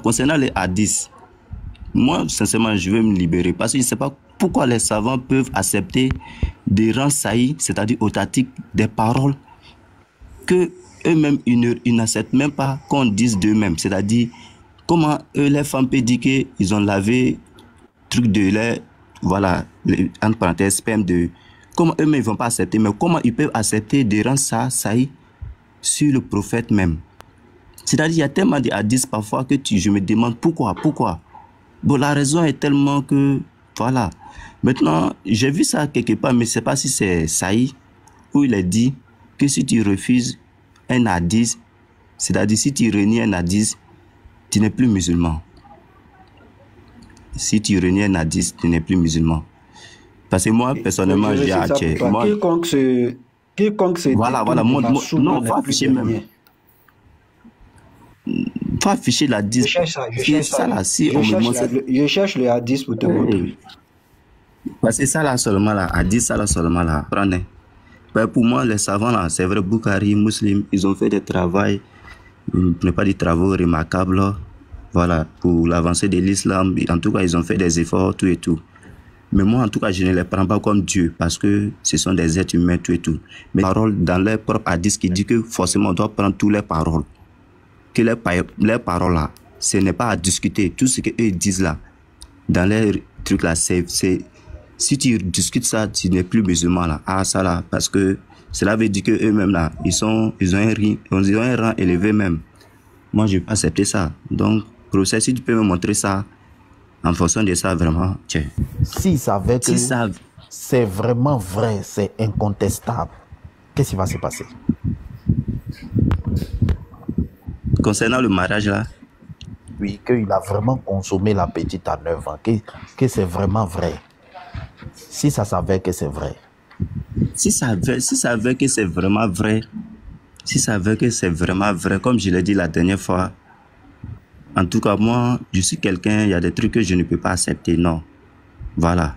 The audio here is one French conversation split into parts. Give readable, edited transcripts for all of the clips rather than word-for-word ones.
Concernant les hadiths, moi, sincèrement, je vais me libérer parce que je ne sais pas pourquoi les savants peuvent accepter des rangs saillies, c'est-à-dire authentiques, des paroles que eux-mêmes, ils n'acceptent même pas qu'on dise d'eux-mêmes. C'est-à-dire, comment eux, les femmes peuvent dire qu'ils ont lavé truc de lait, voilà, entre parenthèses, sperme de... Comment eux-mêmes, ils ne vont pas accepter, mais comment ils peuvent accepter des rangs saillies sur le prophète même. C'est-à-dire, il y a tellement de hadiths parfois que je me demande pourquoi. Bon, la raison est tellement que, voilà. Maintenant, j'ai vu ça quelque part, mais je ne sais pas si c'est Saïd, où il est dit que si tu refuses un hadith, c'est-à-dire si tu renies un hadith, tu n'es plus musulman. Si tu renies un hadith, tu n'es plus musulman. Parce que moi, personnellement, j'ai acheté. Quiconque se voilà, non, faut afficher même. Faut afficher la hadith. Je cherche le hadith pour te montrer. Parce que ça là seulement là, hadith ça là seulement là. Prenez. Ben, pour moi, les savants là, c'est vrai, Bukhari, Muslim, ils ont fait des travaux, ne pas des travaux remarquables, voilà, pour l'avancée de l'islam. En tout cas, ils ont fait des efforts, tout et tout. Mais moi, en tout cas, je ne les prends pas comme Dieu, parce que ce sont des êtres humains, tout et tout. Mais les paroles dans leur propre hadith qui dit que forcément on doit prendre toutes les paroles. Que les paroles là, ce n'est pas à discuter. Tout ce qu'eux disent là, dans les trucs là, c'est si tu discutes ça, tu n'es plus musulman là. Ah, ça là, parce que cela veut dire qu'eux-mêmes là, ils ont un rang élevé même. Moi, je vais pas accepter ça. Donc, procès, si tu peux me montrer ça, en fonction de ça, vraiment, tiens. S'ils savaient que c'est vraiment vrai, c'est incontestable, qu'est-ce qui va se passer? Concernant le mariage là? Oui, qu'il a vraiment consommé la petite à 9 ans, que c'est vraiment vrai. Si ça savait que c'est vrai. Si ça savait que c'est vraiment vrai, comme je l'ai dit la dernière fois, en tout cas, moi, je suis quelqu'un, il y a des trucs que je ne peux pas accepter, non. Voilà.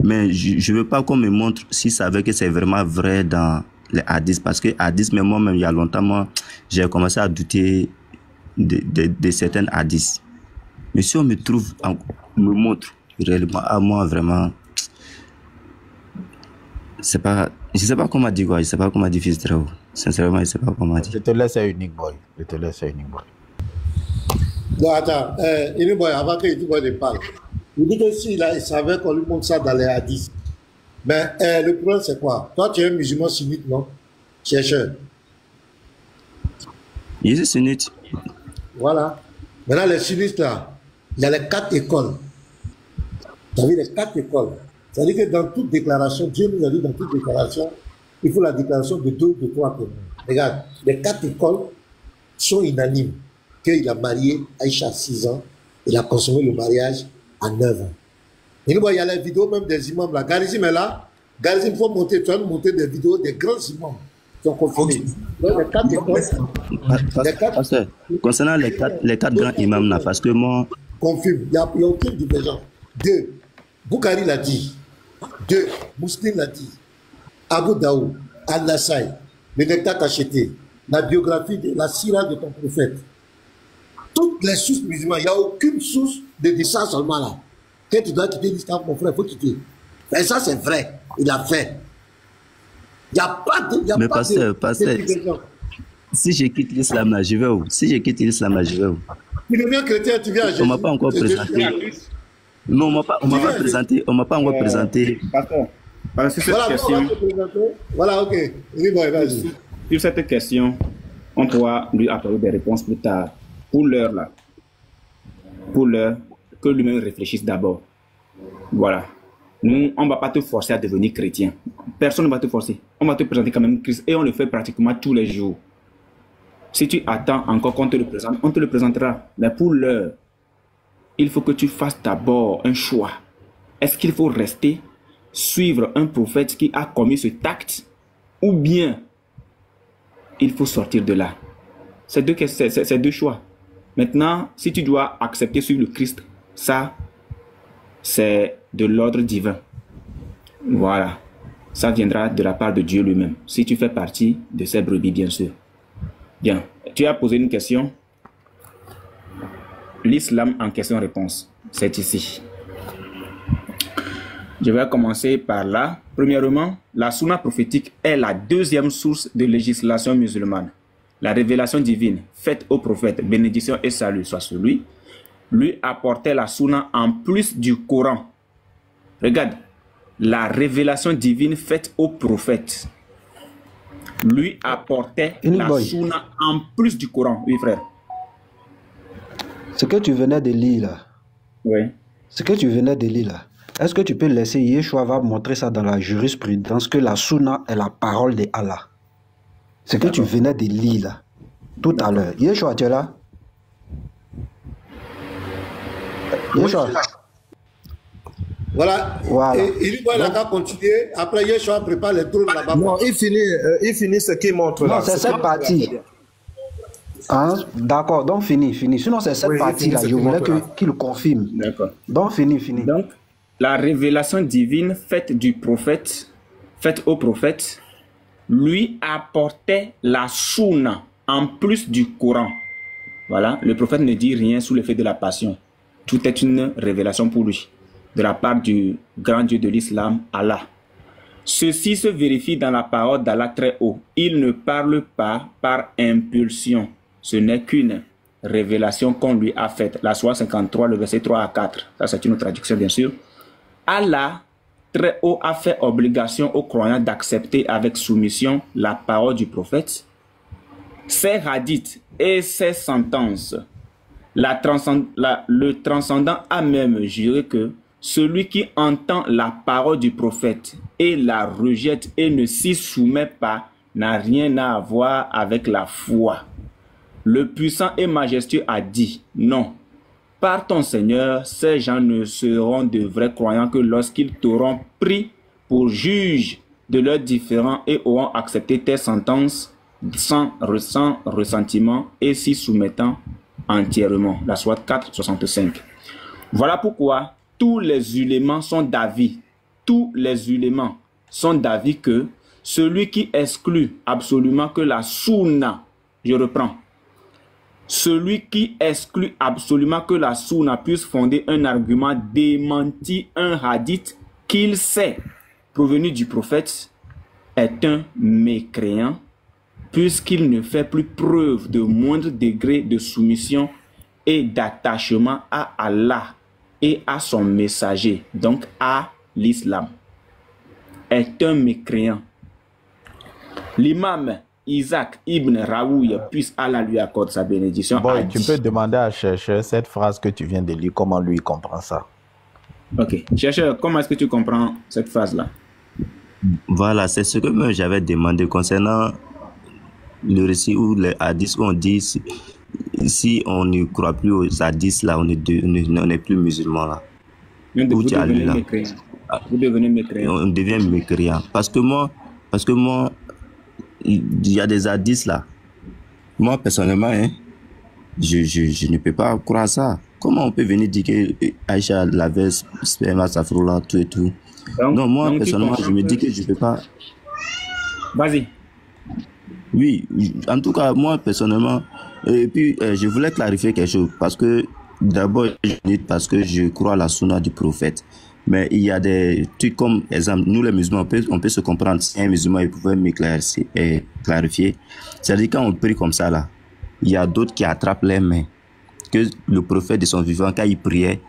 Mais je ne veux pas qu'on me montre si ça savait que c'est vraiment vrai dans les hadiths, parce que hadiths, mais moi-même, il y a longtemps, moi, j'ai commencé à douter de certains hadiths. Mais si on me montre réellement à moi, vraiment, c'est pas, je sais pas comment dire quoi, je sais pas comment dire fils de Trao. Sincèrement, je sais pas comment dire. Je te laisse un unique boy. Non, attends, Unique Boy, avant que Unique Boy ne parle, il dit que s'il savait qu'on lui montre ça dans les hadiths. Mais le problème, c'est quoi? Toi, tu es un musulman sunnite, non? Chercheur. Je suis sunnite. Voilà. Maintenant, les sunnites là, il y a les 4 écoles. Tu as vu les 4 écoles. C'est-à-dire que dans toute déclaration, Dieu nous a dit dans toute déclaration, il faut la déclaration de 2 ou de 3 témoins. Regarde, les 4 écoles sont unanimes. Qu'il a marié Aïcha à 6 ans, il a consommé le mariage à 9 ans. Et il y a les vidéos même des imams là. Garizim est là. Garizim, il faut monter, tu vas nous monter des vidéos des grands imams qui ont confirmé. Donc les 4 écoles. Concernant les quatre grands imams là, parce que moi. Confirme, il n'y a aucune divergence. 2, Bukhari l'a dit. 2, Muslim l'a dit. Abu Daoud, Al-Nasai, le nectar acheté, la biographie, la sira de ton prophète. Toutes les sources musulmanes, il n'y a aucune source de ça seulement là. Quand tu dois quitter l'islam, mon frère, il faut quitter. Mais ça, c'est vrai. Il a fait. Il n'y a pas de. Mais pasteur, si je quitte l'islam là, je vais où? Si je quitte l'islam là, je vais où? Tu deviens chrétien, tu viens à Jésus. On ne m'a pas encore présenté. Non, on ne m'a pas encore présenté. Voilà, sur cette question. Voilà, ok. Vas-y. Sur cette question, on pourra lui apporter des réponses plus tard. Pour l'heure, là. Pour l'heure, que lui-même réfléchisse d'abord. Voilà. Nous, on ne va pas te forcer à devenir chrétien. Personne ne va te forcer. On va te présenter quand même Christ et on le fait pratiquement tous les jours. Si tu attends encore qu'on te le présente, on te le présentera. Mais pour l'heure, il faut que tu fasses d'abord un choix. Est-ce qu'il faut rester, suivre un prophète qui a commis ce acte, ou bien il faut sortir de là? C'est deux choix. Maintenant, si tu dois accepter suivre le Christ, ça, c'est de l'ordre divin. Voilà. Ça viendra de la part de Dieu lui-même. Si tu fais partie de ces brebis, bien sûr. Bien. Tu as posé une question. l'islam en question-réponse. C'est ici. Je vais commencer par là. Premièrement, la sunna prophétique est la deuxième source de législation musulmane. La révélation divine faite au prophète, bénédiction et salut soit sur lui, lui apportait la sunna en plus du Coran. Regarde, la révélation divine faite au prophète lui apportait la sunna en plus du Coran. Oui, frère. Ce que tu venais de lire là. Oui. Ce que tu venais de lire là. Est-ce que tu peux laisser Yeshua va montrer ça dans la jurisprudence que la sunna est la parole de Allah? Ce que tu venais de lire là, tout à l'heure. Yeshua, tu es là? Yeshua. Voilà. Et il va là continuer. Après, Yeshua prépare les trônes là-bas. Non, il finit ce qu'il montre là. Non, c'est cette partie. Hein? D'accord, donc fini. Sinon, c'est cette partie-là. Je voulais qu'il confirme. D'accord. Donc, fini. Donc, la révélation divine faite au prophète, lui apportait la sunna en plus du Coran. Voilà, le prophète ne dit rien sous l'effet de la passion. Tout est une révélation pour lui, de la part du grand Dieu de l'islam, Allah. Ceci se vérifie dans la parole d'Allah très haut. Il ne parle pas par impulsion. Ce n'est qu'une révélation qu'on lui a faite. La Sourate 53, le verset 3 à 4. Ça, c'est une autre traduction, bien sûr. Allah, très haut, a fait obligation aux croyants d'accepter avec soumission la parole du prophète, ses hadiths et ses sentences. Le transcendant a même juré que celui qui entend la parole du prophète et la rejette et ne s'y soumet pas n'a rien à voir avec la foi. Le puissant et majestueux a dit, non, par ton Seigneur, ces gens ne seront de vrais croyants que lorsqu'ils t'auront pris pour juge de leurs différends et auront accepté tes sentences sans ressentiment et s'y soumettant entièrement. La Sourate 4, 65. Voilà pourquoi tous les ulémas sont d'avis. Tous les ulémas sont d'avis que celui qui exclut absolument que la sunna, je reprends, celui qui exclut absolument que la sunna puisse fonder un argument démenti un hadith qu'il sait provenu du prophète est un mécréant puisqu'il ne fait plus preuve de moindre degré de soumission et d'attachement à Allah et à son messager, donc à l'islam, est un mécréant. L'imam Isaac ibn Raoui, puisse Allah lui accorde sa bénédiction. Bon, tu peux demander à chercher cette phrase que tu viens de lire, comment lui comprend ça. Ok. Chercheur, comment est-ce que tu comprends cette phrase-là? Voilà, c'est ce que j'avais demandé concernant le récit où les hadiths où on dit si on ne croit plus aux hadiths là, on n'est plus musulman là. Vous devenez mécréant. Vous devenez mécréant. On devient mécréant. Parce que moi, il y a des hadiths là. Moi, personnellement, hein, je ne peux pas croire à ça. Comment on peut venir dire que Aïcha lavait sperma, safroula, tout et tout. Non, moi, personnellement, je me dis que je ne peux pas. Vas-y. Oui, en tout cas, moi, personnellement, et puis, je voulais clarifier quelque chose. Parce que, d'abord, parce que je crois à la sunna du prophète. Mais il y a des trucs comme, exemple, nous les musulmans, on peut se comprendre. Si un musulman il pouvait me clarifier. C'est-à-dire quand on prie comme ça, là, il y a d'autres qui attrapent les mains. Que le prophète de son vivant, quand il priait,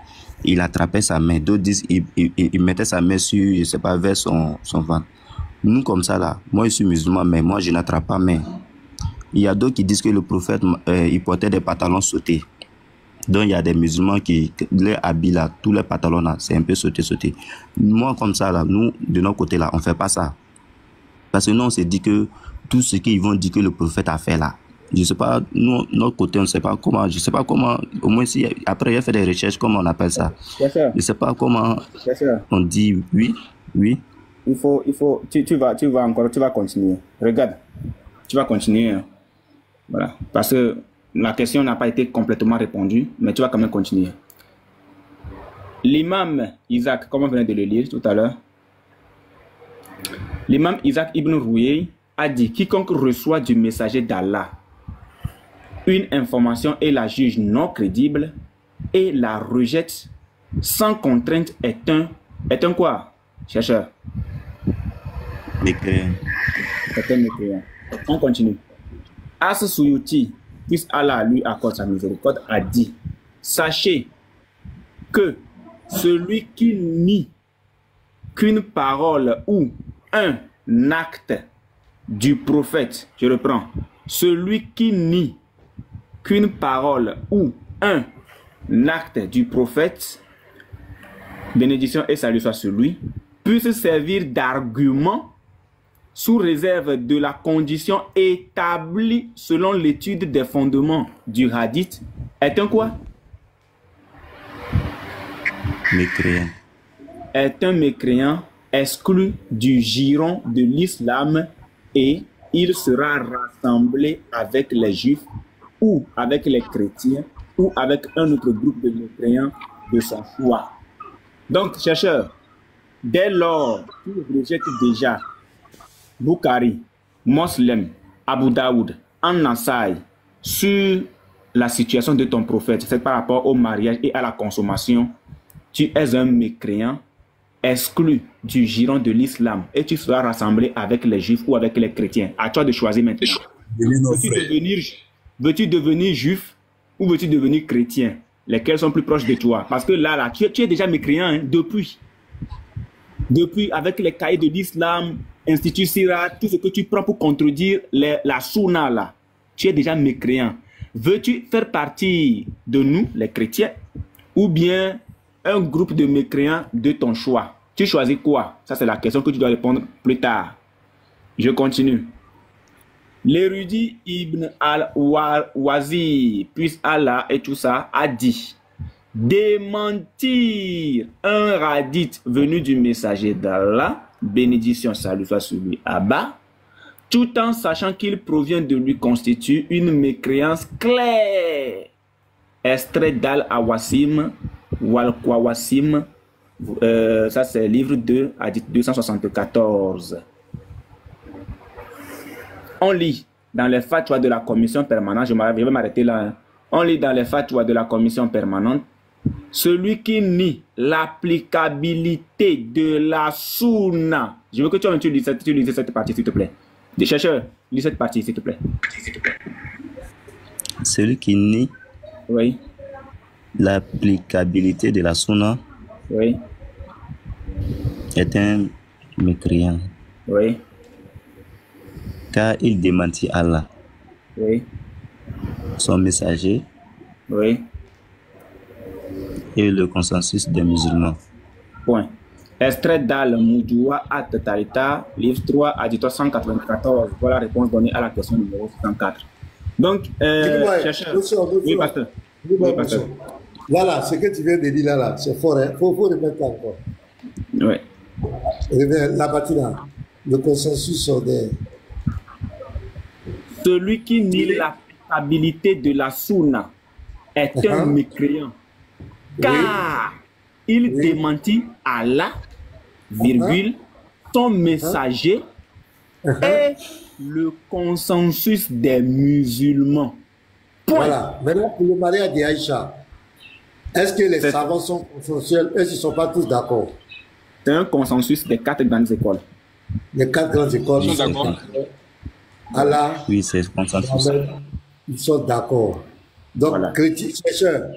il attrapait sa main. D'autres disent il mettait sa main sur, je ne sais pas, vers son ventre. Nous, comme ça, là, moi je suis musulman, mais moi je n'attrape pas main. Il y a d'autres qui disent que le prophète, il portait des pantalons sautés. Donc il y a des musulmans qui, les habits là, tous les pantalons là, c'est un peu sauté. Moi comme ça là, nous de notre côté là, on fait pas ça. Parce que nous on s'est dit que tout ce qu'ils vont dire que le prophète a fait là, je sais pas, nous notre côté on sait pas comment, je sais pas comment, au moins si après il a fait des recherches, comment on appelle ça. Je sais pas comment on dit oui. Il faut, tu vas continuer. Regarde, tu vas continuer. Voilà, parce que la question n'a pas été complètement répondue, mais tu vas quand même continuer. L'imam Isaac, comme on venait de le lire tout à l'heure, l'imam Isaac ibn Rouye a dit, quiconque reçoit du messager d'Allah une information et la juge non crédible, et la rejette sans contrainte est un quoi, chercheur? Mécréant. C'est un mécréant. On continue. As-Suyuti, puisse Allah lui accorde sa miséricorde, a dit, sachez que celui qui nie qu'une parole ou un acte du prophète, je reprends, celui qui nie qu'une parole ou un acte du prophète, bénédiction et salut soit sur lui, puisse servir d'argument sous réserve de la condition établie selon l'étude des fondements du hadith, est un quoi? Mécréant. Est un mécréant exclu du giron de l'islam et il sera rassemblé avec les juifs ou avec les chrétiens ou avec un autre groupe de mécréants de son choix. Donc, chercheurs, dès lors qu'ils rejettent déjà Bukhari, Muslim, Abu Daoud, An-Nasai sur la situation de ton prophète, c'est par rapport au mariage et à la consommation, tu es un mécréant exclu du giron de l'islam et tu seras rassemblé avec les juifs ou avec les chrétiens. À toi de choisir maintenant. Veux-tu devenir juif ou veux-tu devenir chrétien? Lesquels sont plus proches de toi? Parce que là tu es déjà mécréant hein, depuis, avec les cahiers de l'islam, Institut Sira, tout ce que tu prends pour contredire la Sunna là, tu es déjà mécréant. Veux-tu faire partie de nous, les chrétiens, ou bien un groupe de mécréants de ton choix? Tu choisis quoi? Ça, c'est la question que tu dois répondre plus tard. Je continue. L'érudit Ibn al-Wazir, puis Allah et tout ça, a dit démentir un hadith venu du messager d'Allah, bénédiction, salut soit sur lui, Abba, tout en sachant qu'il provient de lui constitue une mécréance claire. Extrait d'Al-Awasim, Wal-Qawasim, ça c'est livre 2, hadith 274. On lit dans les fatwas de la commission permanente, je vais m'arrêter là, hein. On lit dans les fatwas de la commission permanente, celui qui nie l'applicabilité de la sunna. Je veux que tu lises cette partie, s'il te plaît. Des chercheurs, lis cette partie, s'il te plaît. Celui qui nie oui. l'applicabilité de la sunna oui. est un mécréant. Oui. Car il démentit Allah, oui. son messager oui. et le consensus des musulmans. Point. Extrait d'Al-Mujwa at-Talita, livre 3, hadith 194. Voilà la réponse donnée à la question numéro 104. Donc, chercheur. Oui, pasteur. Oui, pasteur. Voilà, ce que tu viens de dire là, c'est fort, hein? Faut remettre encore. Oui. La batina, le consensus des... Celui qui nie l'applicabilité de la sunna est un mécréant. Car il démentit Allah, virgule, son messager et le consensus des musulmans. Point. Voilà. Maintenant, pour le mariage d'Aïcha, est-ce que les savants sont consensuels? Est-ce qu'ils ne sont pas tous d'accord? C'est un consensus des 4 grandes écoles. Les 4 grandes écoles sont d'accord. Allah, oui, c'est consensus. Ils sont d'accord. Donc, voilà. Chrétien, chercheur,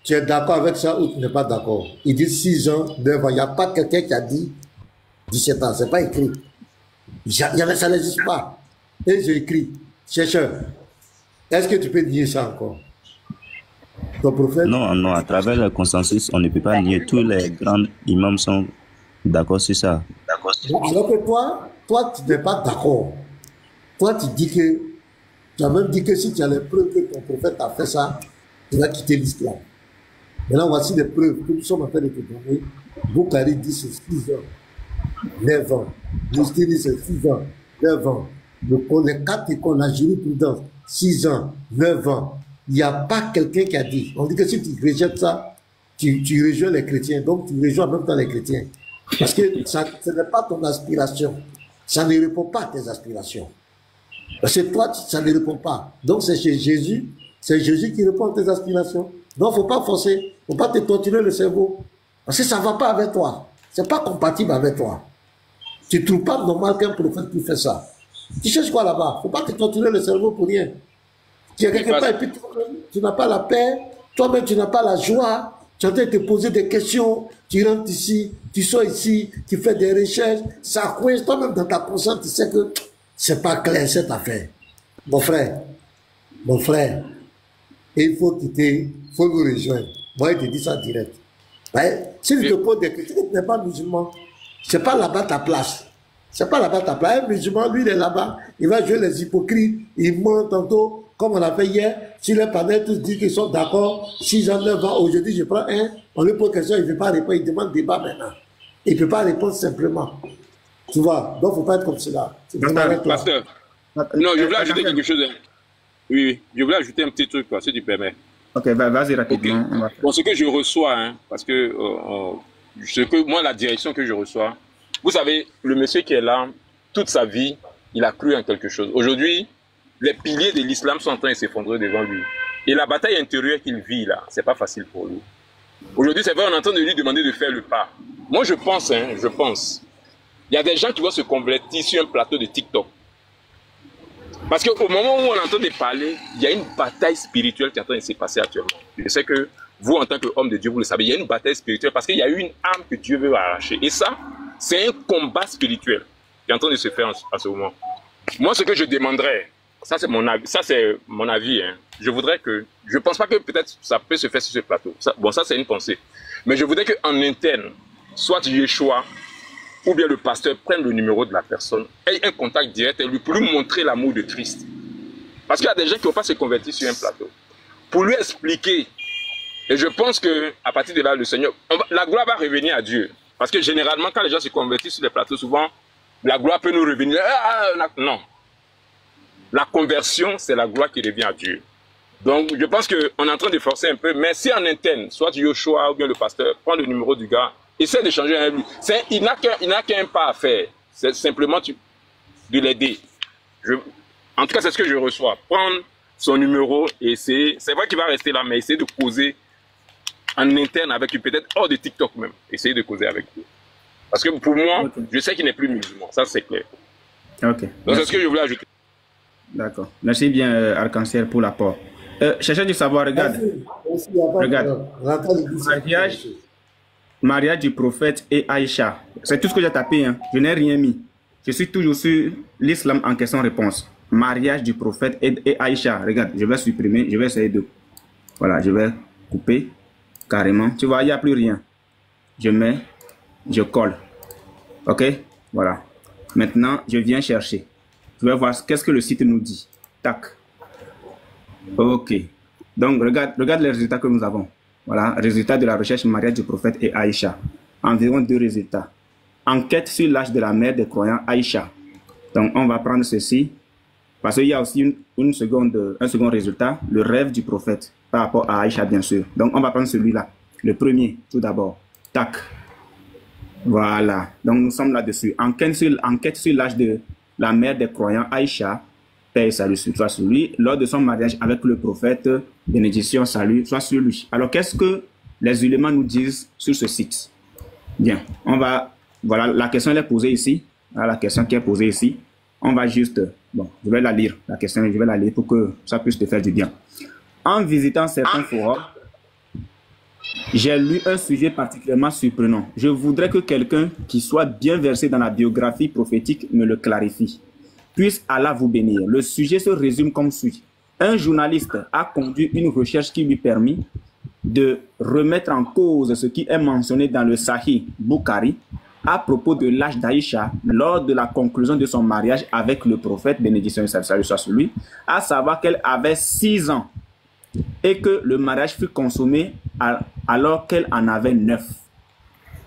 tu es d'accord avec ça ou tu n'es pas d'accord? Il dit 6 ans, 9 ans. Il n'y a pas quelqu'un qui a dit 17 ans. Ce n'est pas écrit. Ça n'existe pas. Et j'ai écrit, chercheur, est-ce que tu peux nier ça encore? Ton prophète? Non, non, à travers le consensus, on ne peut pas nier. Tous les grands imams sont d'accord sur ça. Alors que toi, tu n'es pas d'accord. Toi, tu dis que, tu as même dit que si tu as les preuves que ton prophète a fait ça, tu vas quitter l'islam. Maintenant, voici les preuves que nous sommes en train de te donner. Bukhari dit c'est 6 ans, 9 ans. Muslim dit c'est 6 ans, 9 ans. Les 4 écoles, la jurisprudence, 6 ans, 9 ans. Il n'y a pas quelqu'un qui a dit. On dit que si tu rejettes ça, tu rejoins les chrétiens. Donc, tu rejoins en même temps les chrétiens. Parce que ce n'est pas ton aspiration. Ça ne répond pas à tes aspirations. Parce que toi, ça ne répond pas. Donc, c'est chez Jésus. C'est Jésus qui répond à tes aspirations. Donc, il ne faut pas forcer, il ne faut pas te torturer le cerveau. Parce que ça ne va pas avec toi. Ce n'est pas compatible avec toi. Tu ne trouves pas normal qu'un prophète puisse faire ça. Tu cherches quoi là-bas? Il ne faut pas te torturer le cerveau pour rien. Tu es quelque part et puis tu n'as pas la paix, toi-même tu n'as pas la joie, tu es en train de te poser des questions, tu rentres ici, tu sors ici, tu fais des recherches, ça coince, toi-même dans ta conscience, tu sais que c'est pas clair cette affaire. Mon frère, il faut quitter, il faut nous rejoindre. Moi, je te dis ça direct. Ouais? Si tu te poses des questions, tu n'es pas musulman, c'est pas là-bas ta place. C'est pas là-bas ta place. Un musulman, lui, il est là-bas, il va jouer les hypocrites, il ment tantôt, comme on l'a fait hier. Si les panels tous disent qu'ils sont d'accord, 6 ans, 9 ans, aujourd'hui, je prends un, on lui pose question, il ne veut pas répondre, il demande débat maintenant. Il ne peut pas répondre simplement. Tu vois, donc il ne faut pas être comme cela. Pasteur, non, je voulais ajouter quelque chose. Oui, je voulais ajouter un petit truc, si tu permets. Ok, vas-y rapidement. Okay. Bon, ce que je reçois, hein, parce que, moi, la direction que je reçois, vous savez, le monsieur qui est là, toute sa vie, il a cru en quelque chose. Aujourd'hui, les piliers de l'islam sont en train de s'effondrer devant lui. Et la bataille intérieure qu'il vit là, c'est pas facile pour lui. Aujourd'hui, c'est vrai, on est en train de lui demander de faire le pas. Moi, je pense, il y a des gens qui vont se convertir sur un plateau de TikTok. Parce qu'au moment où on est en train de parler, il y a une bataille spirituelle qui est en train de se passer actuellement. Je sais que vous, en tant qu'homme de Dieu, vous le savez, il y a une bataille spirituelle parce qu'il y a eu une âme que Dieu veut arracher. Et ça, c'est un combat spirituel qui est en train de se faire à ce moment. Moi, ce que je demanderais, ça c'est mon avis, hein. Je voudrais que, je pense pas que peut-être ça peut se faire sur ce plateau. Ça c'est une pensée. Mais je voudrais qu'en interne, soit Yeshua ou bien le pasteur prenne le numéro de la personne, ait un contact direct et lui pour lui montrer l'amour de Christ. Parce qu'il y a des gens qui ne vont pas se convertir sur un plateau. Pour lui expliquer, et je pense qu'à partir de là, le Seigneur, la gloire va revenir à Dieu. Parce que généralement, quand les gens se convertissent sur les plateaux, souvent, la gloire peut nous revenir. Non. La conversion, c'est la gloire qui revient à Dieu. Donc, je pense qu'on est en train de forcer un peu. Mais si en interne, soit Yoshua ou bien le pasteur, prend le numéro du gars, essaie d'échanger avec lui. Il n'a qu'un pas à faire. C'est simplement de l'aider. En tout cas, c'est ce que je reçois. Prendre son numéro et essayer. C'est vrai qu'il va rester là, mais essayer de causer en interne avec lui, peut-être hors de TikTok même. Essayer de causer avec lui. Parce que pour moi, je sais qu'il n'est plus musulman. Ça, c'est clair. Ok. Donc, c'est ce que je voulais ajouter. D'accord. Merci bien, Arc-en-Ciel, pour l'apport. Cherchez du savoir, regarde. Merci, regarde. Mariage du prophète et Aïcha. C'est tout ce que j'ai tapé. Hein. Je n'ai rien mis. Je suis toujours sur l'islam en question-réponse. Mariage du prophète et Aïcha. Regarde, je vais supprimer. Je vais essayer de... Voilà, je vais couper carrément. Tu vois, il n'y a plus rien. Je mets, je colle. Ok? Voilà. Maintenant, je viens chercher. Je vais voir qu'est-ce que le site nous dit. Tac. Ok. Donc, regarde les résultats que nous avons. Voilà, résultat de la recherche mariage du prophète et Aïcha. Environ 2 résultats. Enquête sur l'âge de la mère des croyants Aïcha. Donc, on va prendre ceci. Parce qu'il y a aussi un second résultat, le rêve du prophète, par rapport à Aïcha, bien sûr. Donc, on va prendre celui-là. Le premier, tout d'abord. Tac. Voilà. Donc, nous sommes là-dessus. Enquête sur l'âge de la mère des croyants Aïcha, paix et salut soit sur lui, lors de son mariage avec le prophète, bénédiction, salut, soit sur lui. Alors, qu'est-ce que les éléments nous disent sur ce site? Bien, voilà, la question elle est posée ici. Voilà, la question qui est posée ici. On va juste, bon, je vais la lire, la question, je vais la lire pour que ça puisse te faire du bien. En visitant certains forums, j'ai lu un sujet particulièrement surprenant. Je voudrais que quelqu'un qui soit bien versé dans la biographie prophétique me le clarifie. Puisse Allah vous bénir. Le sujet se résume comme suit. Un journaliste a conduit une recherche qui lui permit de remettre en cause ce qui est mentionné dans le Sahih Bukhari à propos de l'âge d'Aïcha lors de la conclusion de son mariage avec le prophète, bénédiction et salut soit sur lui, à savoir qu'elle avait 6 ans et que le mariage fut consommé alors qu'elle en avait 9.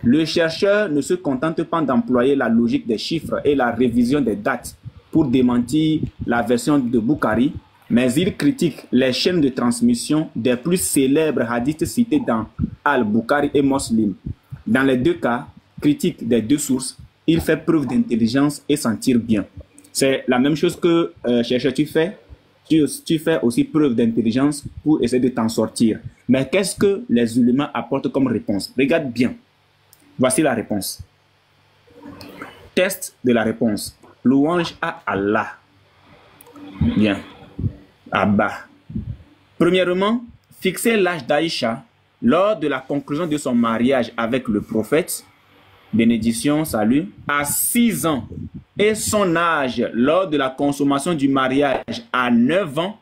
Le chercheur ne se contente pas d'employer la logique des chiffres et la révision des dates pour démentir la version de Bukhari, mais il critique les chaînes de transmission des plus célèbres hadiths cités dans Al-Bukhari et Muslim. Dans les 2 cas, critique des 2 sources, il fait preuve d'intelligence et s'en tire bien. C'est la même chose que, chercheur, tu fais aussi preuve d'intelligence pour essayer de t'en sortir. Mais qu'est-ce que les ulémas apportent comme réponse? Regarde bien. Voici la réponse. Test de la réponse. Louange à Allah. Bien. Abba. Premièrement, fixer l'âge d'Aïcha lors de la conclusion de son mariage avec le prophète, bénédiction, salut, à 6 ans, et son âge lors de la consommation du mariage à 9 ans,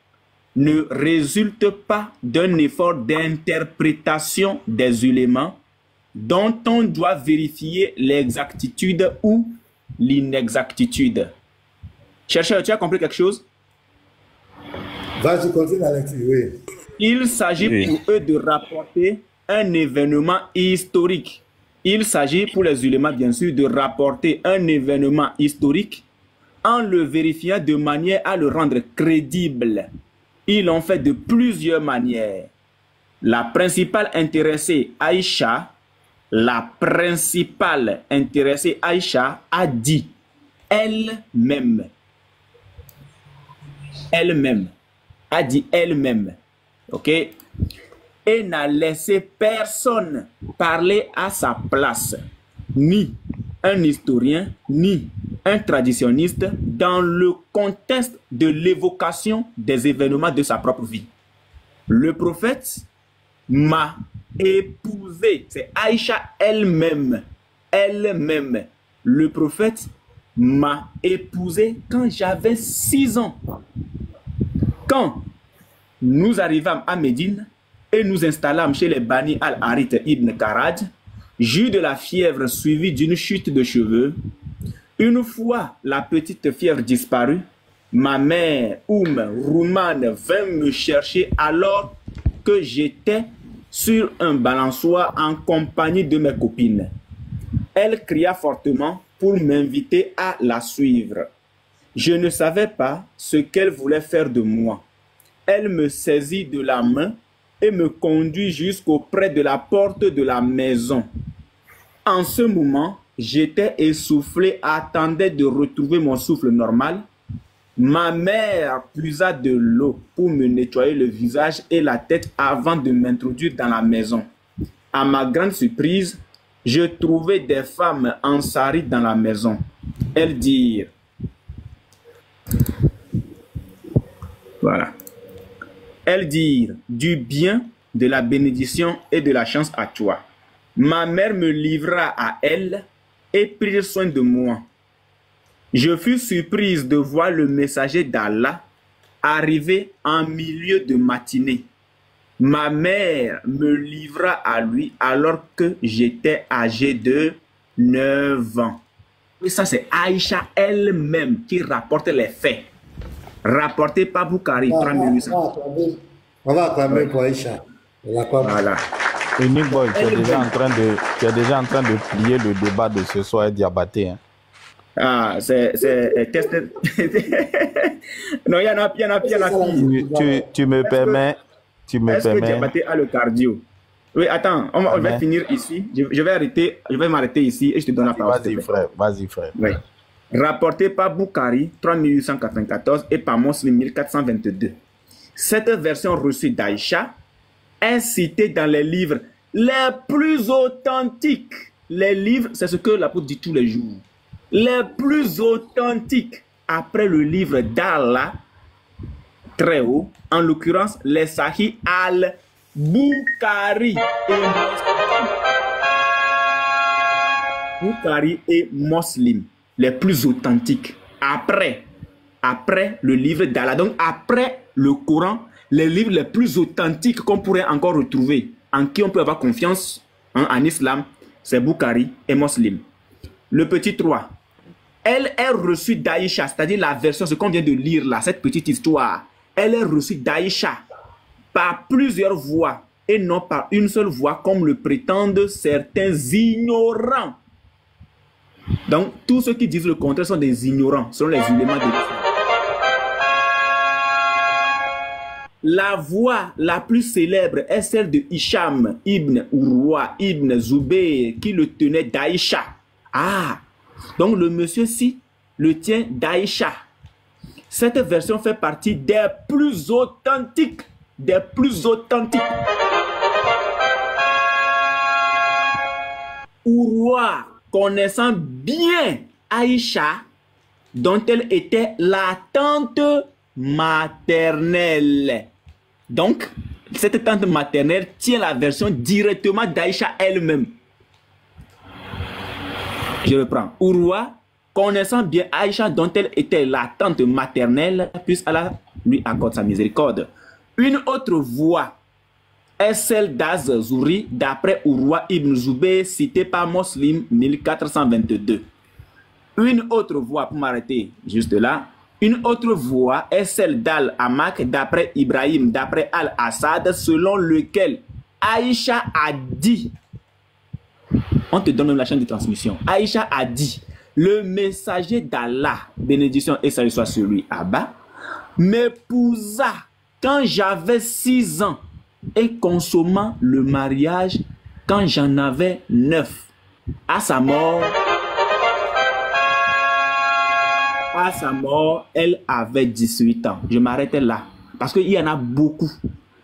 ne résulte pas d'un effort d'interprétation des ulémas dont on doit vérifier l'exactitude ou l'inexactitude. Chercheur, tu as compris quelque chose? Vas-y, continue la lecture, oui. Il s'agit pour eux de rapporter un événement historique. Il s'agit pour les ulémas, bien sûr, de rapporter un événement historique en le vérifiant de manière à le rendre crédible. Ils l'ont fait de plusieurs manières. La principale intéressée, Aïcha, a dit elle-même, ok, et n'a laissé personne parler à sa place, ni un historien, ni un traditionniste, dans le contexte de l'évocation des événements de sa propre vie. Le prophète m'a épousé, c'est Aïcha elle-même, le prophète m'a épousé quand j'avais 6 ans. Quand nous arrivâmes à Médine et nous installâmes chez les Bani al-Harith ibn Karad, j'eus de la fièvre suivie d'une chute de cheveux. Une fois la petite fièvre disparue, ma mère, Rouman, vint me chercher alors que j'étais sur un balançoire en compagnie de mes copines. Elle cria fortement pour m'inviter à la suivre. Je ne savais pas ce qu'elle voulait faire de moi. Elle me saisit de la main et me conduit jusqu'auprès de la porte de la maison. En ce moment, j'étais essoufflé, attendais de retrouver mon souffle normal. Ma mère puisa de l'eau pour me nettoyer le visage et la tête avant de m'introduire dans la maison. À ma grande surprise, je trouvais des femmes en sari dans la maison. Elles dirent, voilà. Elles dirent du bien, de la bénédiction et de la chance à toi. Ma mère me livra à elle et prit soin de moi. Je fus surprise de voir le messager d'Allah arriver en milieu de matinée. Ma mère me livra à lui alors que j'étais âgé de 9 ans. Et ça, c'est Aïcha elle-même qui rapporte les faits. Rapporté par Boukari, 3800. On va acclamer pour Aïcha. Voilà. Unique Boy, tu es déjà en train de plier le débat de ce soir Diabaté. Hein. Ah, c'est testé. Non, il y en a. Tu me permets. Est-ce que Diabaté a le cardio? Oui, attends, on va finir ici. Je vais m'arrêter ici et je te donne la parole. Vas-y, frère. Oui. Rapporté par Boukari, 3894 et par Muslim, 1422. Cette version reçue d'Aïcha est citée dans les livres les plus authentiques. Les livres, c'est ce que l'apôtre dit tous les jours. Les plus authentiques après le livre d'Allah, très haut, en l'occurrence les Sahih al-Bukhari et Muslim, les plus authentiques. Après le livre d'Allah, donc après le Coran, les livres les plus authentiques qu'on pourrait encore retrouver, en qui on peut avoir confiance en islam, c'est Bukhari et Muslim. Le petit 3. Elle est reçue d'Aïcha, c'est-à-dire la version, ce qu'on vient de lire là, cette petite histoire. Elle est reçue d'Aïcha par plusieurs voix et non par une seule voix, comme le prétendent certains ignorants. Donc, tous ceux qui disent le contraire sont des ignorants, selon les éléments de l'islam. La voix la plus célèbre est celle de Hicham ibn Urwa ibn Zubayr qui le tenait d'Aïcha. Ah, donc le monsieur-ci le tient d'Aïcha. Cette version fait partie des plus authentiques. Des plus authentiques. Urwa, connaissant bien Aïcha, dont elle était la tante maternelle. Donc, cette tante maternelle tient la version directement d'Aïcha elle-même. Je reprends. Urwa, connaissant bien Aïcha, dont elle était la tante maternelle, puisse Allah lui accorde sa miséricorde. Une autre voix est celle d'Az-Zouri, d'après Urwa ibn Zubayr, cité par Muslim 1422. Une autre voix, pour m'arrêter juste là, une autre voix est celle d'Al-Amak, d'après Ibrahim, d'après Al-Assad, selon lequel Aïcha a dit, on te donne même la chaîne de transmission, Aïcha a dit, le messager d'Allah, bénédiction et salut soit sur lui, Abba, m'épousa quand j'avais 6 ans et consommant le mariage quand j'en avais 9. À sa mort, elle avait 18 ans. Je m'arrêtais là. Parce qu'il y en a beaucoup.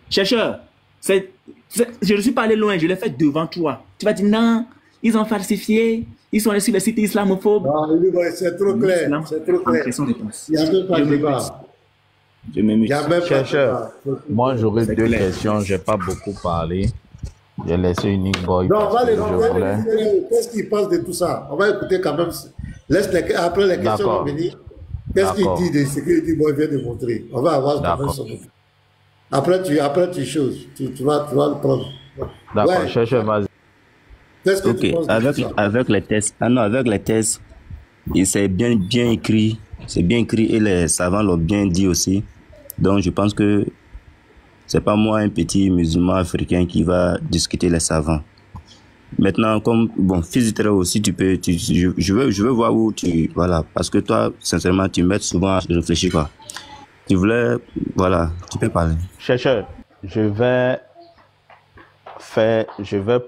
Chercheur, je ne suis pas allé loin, je l'ai fait devant toi. Tu vas dire non, ils ont falsifié, ils sont sur les sites islamophobes. Non, c'est trop clair. C'est trop clair. Il n'y a même pas de débat. Je m'émuse. Chercheur, moi j'aurais 2 questions, je n'ai pas beaucoup parlé. J'ai laissé Unique Boy. Non, on va les qu'est-ce qu'il pense de tout ça? On va écouter quand même. Après les questions vont venir. Qu'est-ce qu'il dit de ce que Unique Boy vient de montrer? On va avoir quand même son. Après tu choses. Tu vas le prendre. D'accord, ouais. Chercheur, vas-y. Qu'est-ce que tu penses de ça? Avec les tests. Ah non, avec les tests, c'est bien écrit. C'est bien écrit et les savants l'ont bien dit aussi. Donc je pense que c'est pas moi, un petit musulman africain, qui va discuter les savants. Maintenant, comme bon, physiquement aussi, je veux voir où tu, voilà, parce que toi, sincèrement, tu m'aides souvent à réfléchir quoi. Tu voulais, voilà, tu peux parler. Chercheur, je vais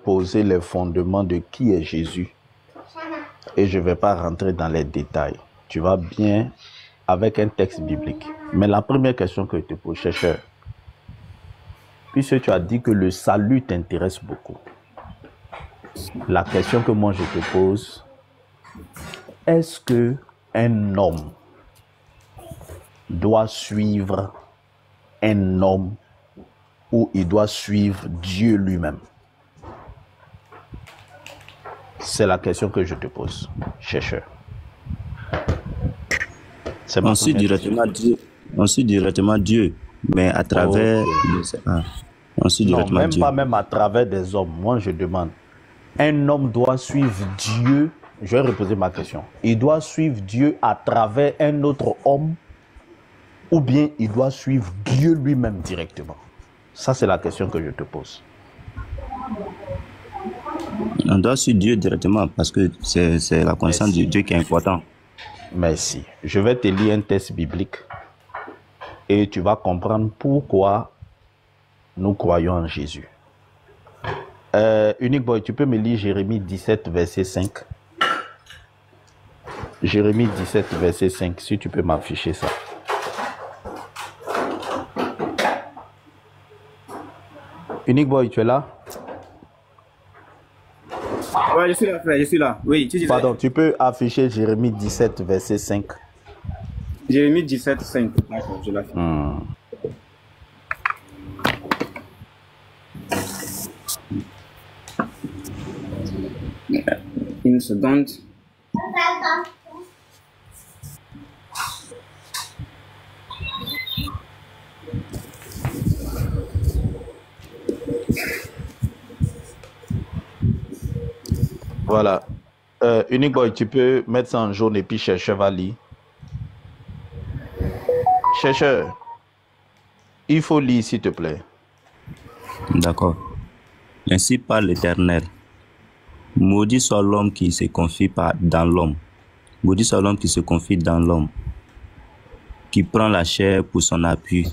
poser les fondements de qui est Jésus et je vais pas rentrer dans les détails. Tu vas bien avec un texte biblique. Mais la première question que je te pose, chercheur, puisque tu as dit que le salut t'intéresse beaucoup, la question que moi je te pose, est-ce que un homme doit suivre un homme ou il doit suivre Dieu lui-même? C'est la question que je te pose, chercheur. On suit directement Dieu, mais à travers, on suit directement même Dieu. Pas même à travers des hommes. Moi, je demande, un homme doit suivre Dieu. Je vais reposer ma question. Il doit suivre Dieu à travers un autre homme ou bien il doit suivre Dieu lui-même directement? Ça, c'est la question que je te pose. On doit suivre Dieu directement parce que c'est la connaissance de Dieu qui est important. Merci. Je vais te lire un texte biblique et tu vas comprendre pourquoi nous croyons en Jésus. Unique Boy, tu peux me lire Jérémie 17, verset 5. Jérémie 17, verset 5, si tu peux m'afficher ça. Unique Boy, tu es là? Ouais, je suis là, frère, je suis là. Oui, tu disais. Pardon, tu peux afficher Jérémie 17, verset 5. Jérémie 17, 5. D'accord, je l'affiche. Une seconde. Voilà. Unique Boy, tu peux mettre ça en jaune et puis chercheur va lire. Chercheur, il faut lire s'il te plaît. D'accord. Ainsi parle l'Éternel. Maudit soit l'homme qui se confie dans l'homme. Maudit soit l'homme qui se confie dans l'homme, qui prend la chair pour son appui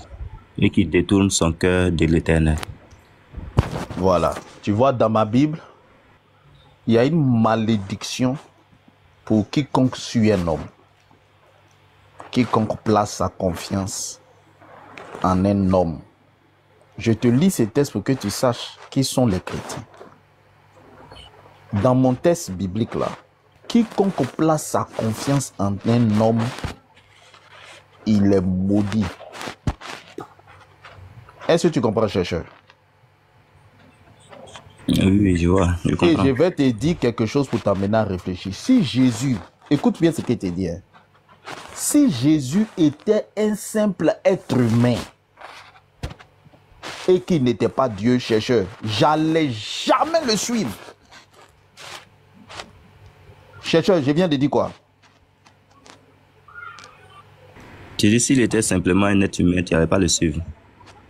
et qui détourne son cœur de l'Éternel. Voilà. Tu vois, dans ma Bible, il y a une malédiction pour quiconque suit un homme. Quiconque place sa confiance en un homme. Je te lis ces textes pour que tu saches qui sont les chrétiens. Dans mon texte biblique là, quiconque place sa confiance en un homme, il est maudit. Est-ce que tu comprends, chercheur? Oui, je vois, je comprends. Et je vais te dire quelque chose pour t'amener à réfléchir. Si Jésus, écoute bien ce qu'il te dit, hein. Si Jésus était un simple être humain et qu'il n'était pas Dieu, chercheur, j'allais jamais le suivre. Chercheur, je viens de dire quoi? Tu dis s'il était simplement un être humain, tu n'allais pas le suivre.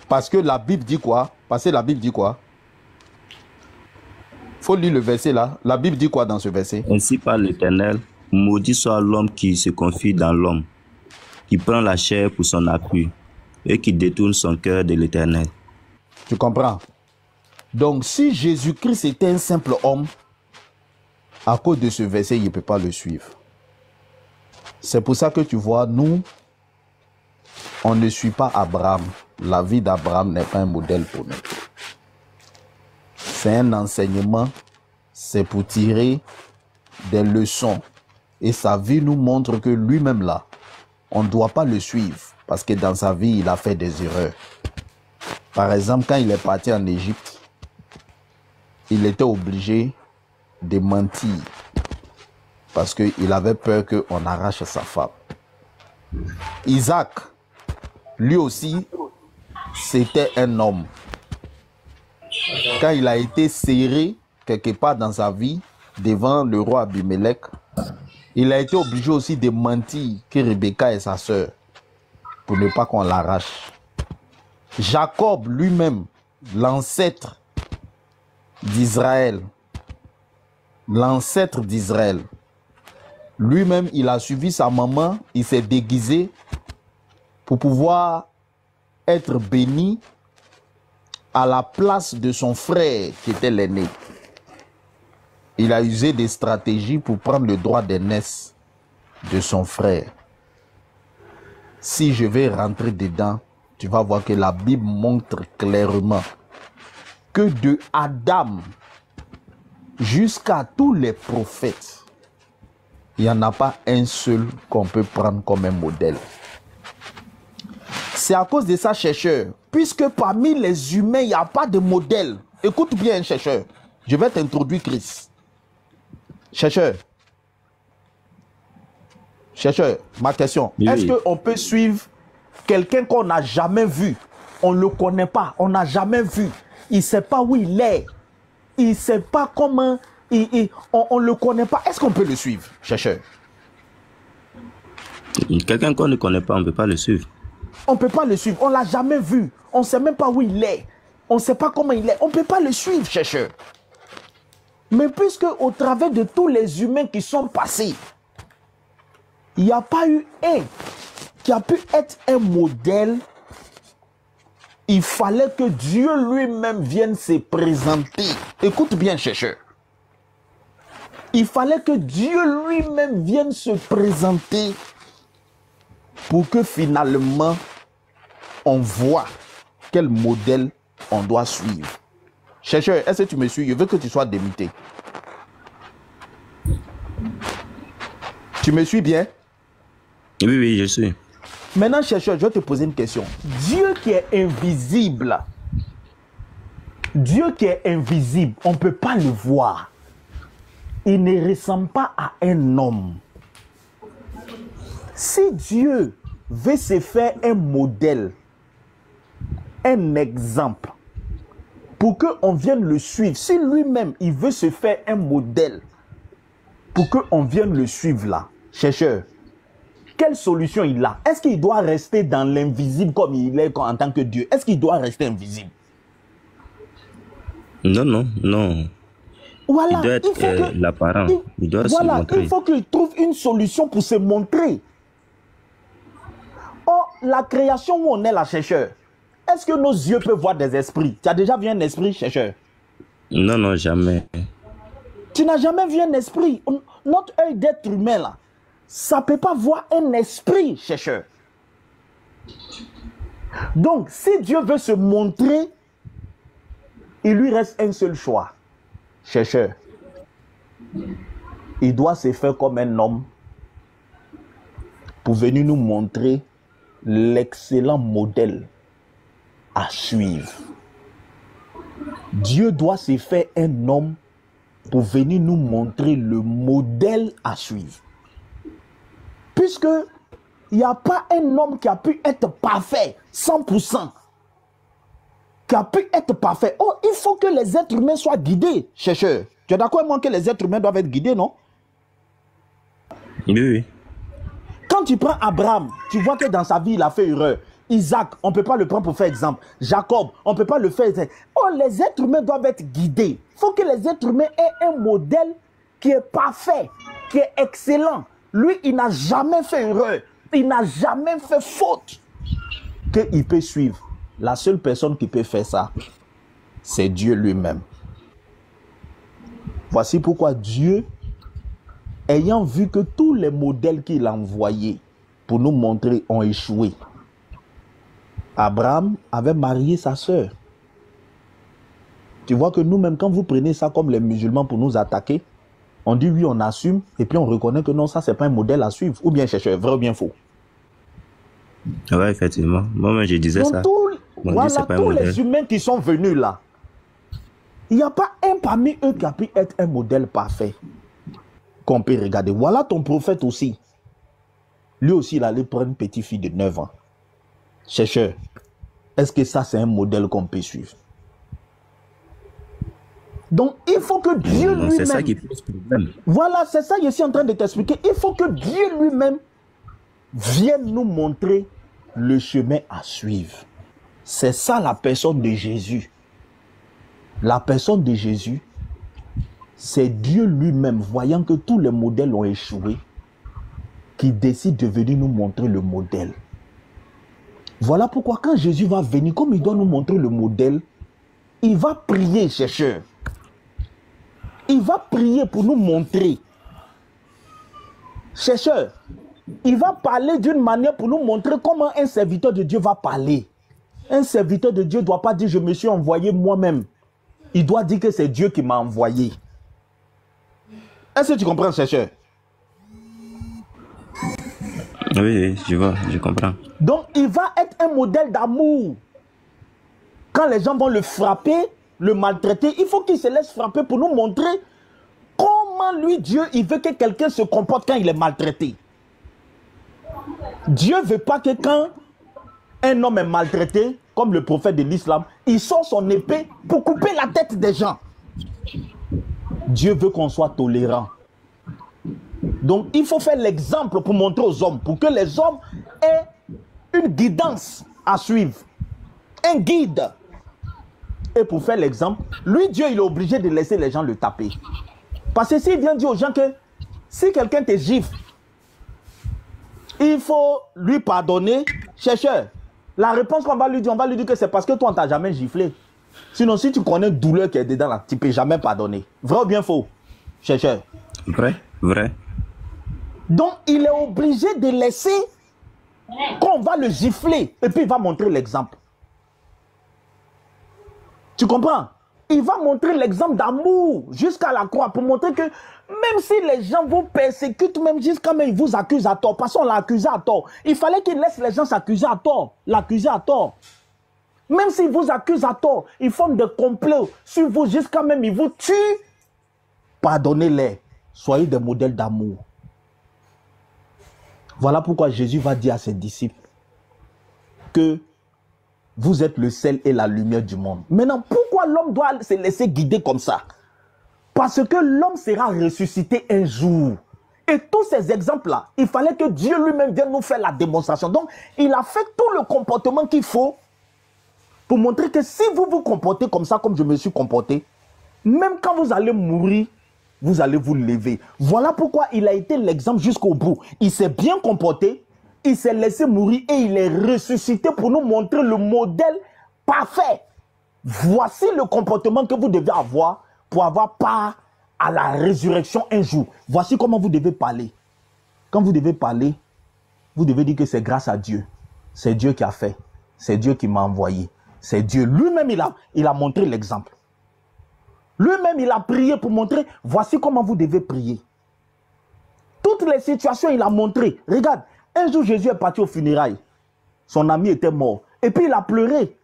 Parce que la Bible dit quoi? Parce que la Bible dit quoi? Faut lire le verset là. La Bible dit quoi dans ce verset? Ainsi par l'Éternel, maudit soit l'homme qui se confie dans l'homme, qui prend la chair pour son appui et qui détourne son cœur de l'Éternel. Tu comprends? Donc si Jésus-Christ était un simple homme, à cause de ce verset, il ne peut pas le suivre. C'est pour ça que tu vois, nous, on ne suit pas Abraham. La vie d'Abraham n'est pas un modèle pour nous. C'est un enseignement, c'est pour tirer des leçons. Et sa vie nous montre que lui-même là, on ne doit pas le suivre parce que dans sa vie, il a fait des erreurs. Par exemple, quand il est parti en Égypte, il était obligé de mentir parce qu'il avait peur qu'on arrache sa femme. Isaac, lui aussi, c'était un homme. Quand il a été serré quelque part dans sa vie devant le roi Abimelech, il a été obligé aussi de mentir que Rebecca est sa sœur pour ne pas qu'on l'arrache. Jacob lui-même, l'ancêtre d'Israël, lui-même, il a suivi sa maman, il s'est déguisé pour pouvoir être béni à la place de son frère qui était l'aîné. Il a usé des stratégies pour prendre le droit d'aînesse de son frère. Si je vais rentrer dedans, tu vas voir que la Bible montre clairement que de Adam jusqu'à tous les prophètes, il n'y en a pas un seul qu'on peut prendre comme un modèle. C'est à cause de ça, chercheur, puisque parmi les humains, il n'y a pas de modèle. Écoute bien, chercheur. Je vais t'introduire Christ. Chercheur, ma question. Oui. Est-ce qu'on peut suivre quelqu'un qu'on n'a jamais vu? On ne le connaît pas, on n'a jamais vu. Il ne sait pas où il est. Il ne sait pas comment... on ne le connaît pas. Est-ce qu'on peut le suivre, chercheur? Quelqu'un qu'on ne connaît pas, on ne peut pas le suivre. On ne peut pas le suivre. On ne l'a jamais vu. On ne sait même pas où il est. On ne sait pas comment il est. On ne peut pas le suivre, chercheur. Mais puisque au travers de tous les humains qui sont passés, il n'y a pas eu un qui a pu être un modèle, il fallait que Dieu lui-même vienne se présenter. Écoute bien, chercheur. Il fallait que Dieu lui-même vienne se présenter pour que finalement on voit quel modèle on doit suivre. Chercheur, est-ce que tu me suis? Je veux que tu sois démuté. Tu me suis bien? Oui, je suis. Maintenant, chercheur, je vais te poser une question. Dieu qui est invisible, on ne peut pas le voir. Il ne ressemble pas à un homme. Si Dieu veut se faire un modèle, un exemple, pour qu'on vienne le suivre, si lui-même, il veut se faire un modèle, pour qu'on vienne le suivre là, chercheur, quelle solution il a? Est-ce qu'il doit rester dans l'invisible comme il est en tant que Dieu? Est-ce qu'il doit rester invisible? Non. Voilà, il doit être l'apparent. Il doit se montrer. Il faut qu'il trouve une solution pour se montrer. Or, la création où on est là, chercheur, est-ce que nos yeux peuvent voir des esprits? Tu as déjà vu un esprit, chercheur? Non, jamais. Tu n'as jamais vu un esprit. Notre œil d'être humain là, ça ne peut pas voir un esprit, chercheur. Donc, si Dieu veut se montrer, il lui reste un seul choix, chercheur. il doit se faire comme un homme pour venir nous montrer l'excellent modèle à suivre. Dieu doit se faire un homme pour venir nous montrer le modèle à suivre. Puisque il n'y a pas un homme qui a pu être parfait, 100%. Qui a pu être parfait. Oh, il faut que les êtres humains soient guidés, chercheur. Tu es d'accord avec moi que les êtres humains doivent être guidés, non? Oui, oui. Quand tu prends Abraham, tu vois que dans sa vie, il a fait erreur. Isaac, on ne peut pas le prendre pour faire exemple. Jacob, on ne peut pas le faire exemple. Oh, les êtres humains doivent être guidés. Il faut que les êtres humains aient un modèle qui est parfait, qui est excellent. Lui, il n'a jamais fait erreur. Il n'a jamais fait faute. Qu'il peut suivre. La seule personne qui peut faire ça, c'est Dieu lui-même. Voici pourquoi Dieu, ayant vu que tous les modèles qu'il a envoyés pour nous montrer ont échoué, Abraham avait marié sa sœur. Tu vois que nous-mêmes, quand vous prenez ça comme les musulmans pour nous attaquer, on dit oui, on assume, et puis on reconnaît que non, ça, c'est pas un modèle à suivre. Ou bien chercheur, vrai ou bien faux? Oui, effectivement. Moi, je disais donc, ça. Voilà, tous les humains qui sont venus là, il n'y a pas un parmi eux qui a pu être un modèle parfait qu'on peut regarder. Voilà ton prophète aussi. Lui aussi, il allait prendre une petite fille de 9 ans. Chercheur, est-ce que ça, c'est un modèle qu'on peut suivre? Donc, il faut que Dieu lui-même... C'est ça qui pose problème. Voilà, c'est ça que je suis en train de t'expliquer. Il faut que Dieu lui-même vienne nous montrer le chemin à suivre. C'est ça la personne de Jésus. La personne de Jésus, c'est Dieu lui-même, voyant que tous les modèles ont échoué, qui décide de venir nous montrer le modèle. Voilà pourquoi quand Jésus va venir, comme il doit nous montrer le modèle, il va prier, chercheur. Il va prier pour nous montrer. Chercheur, il va parler d'une manière pour nous montrer comment un serviteur de Dieu va parler. Un serviteur de Dieu ne doit pas dire « je me suis envoyé moi-même ». Il doit dire que c'est Dieu qui m'a envoyé. Est-ce que tu comprends, chercheur? Oui, je vois, je comprends. Donc, il va être un modèle d'amour. Quand les gens vont le frapper, le maltraiter, il faut qu'il se laisse frapper pour nous montrer comment lui, Dieu, il veut que quelqu'un se comporte quand il est maltraité. Dieu ne veut pas que quand un homme est maltraité, comme le prophète de l'islam, il sort son épée pour couper la tête des gens. Dieu veut qu'on soit tolérant. Donc, il faut faire l'exemple pour montrer aux hommes, pour que les hommes aient une guidance à suivre. Un guide. Et pour faire l'exemple, lui, Dieu, il est obligé de laisser les gens le taper. Parce que s'il vient dire aux gens que si quelqu'un te gifle, il faut lui pardonner, chercheur. La réponse qu'on va lui dire, on va lui dire que c'est parce que toi, on ne t'a jamais giflé. Sinon, si tu connais une douleur qui est dedans, là, tu ne peux jamais pardonner. Vrai ou bien faux, chercheur? Vrai, vrai. Donc, il est obligé de laisser qu'on va le gifler. Et puis, il va montrer l'exemple. Tu comprends? Il va montrer l'exemple d'amour jusqu'à la croix pour montrer que même si les gens vous persécutent, même jusqu'à même ils vous accusent à tort, parce qu'on l'a accusé à tort. Il fallait qu'il laisse les gens s'accuser à tort, l'accuser à tort. Même s'ils vous accusent à tort, ils font des complots sur vous jusqu'à même ils vous tuent. Pardonnez-les. Soyez des modèles d'amour. Voilà pourquoi Jésus va dire à ses disciples que vous êtes le sel et la lumière du monde. Maintenant, pourquoi l'homme doit se laisser guider comme ça? Parce que l'homme sera ressuscité un jour. Et tous ces exemples-là, il fallait que Dieu lui-même vienne nous faire la démonstration. Donc, il a fait tout le comportement qu'il faut pour montrer que si vous vous comportez comme ça, comme je me suis comporté, même quand vous allez mourir, vous allez vous lever. Voilà pourquoi il a été l'exemple jusqu'au bout. Il s'est bien comporté, il s'est laissé mourir et il est ressuscité pour nous montrer le modèle parfait. Voici le comportement que vous devez avoir pour avoir part à la résurrection un jour. Voici comment vous devez parler. Quand vous devez parler, vous devez dire que c'est grâce à Dieu. C'est Dieu qui a fait. C'est Dieu qui m'a envoyé. C'est Dieu lui-même, il a montré l'exemple. Lui-même, il a prié pour montrer, voici comment vous devez prier. Toutes les situations, il a montré. Regarde, un jour, Jésus est parti au funérailles. Son ami était mort. Et puis, il a pleuré.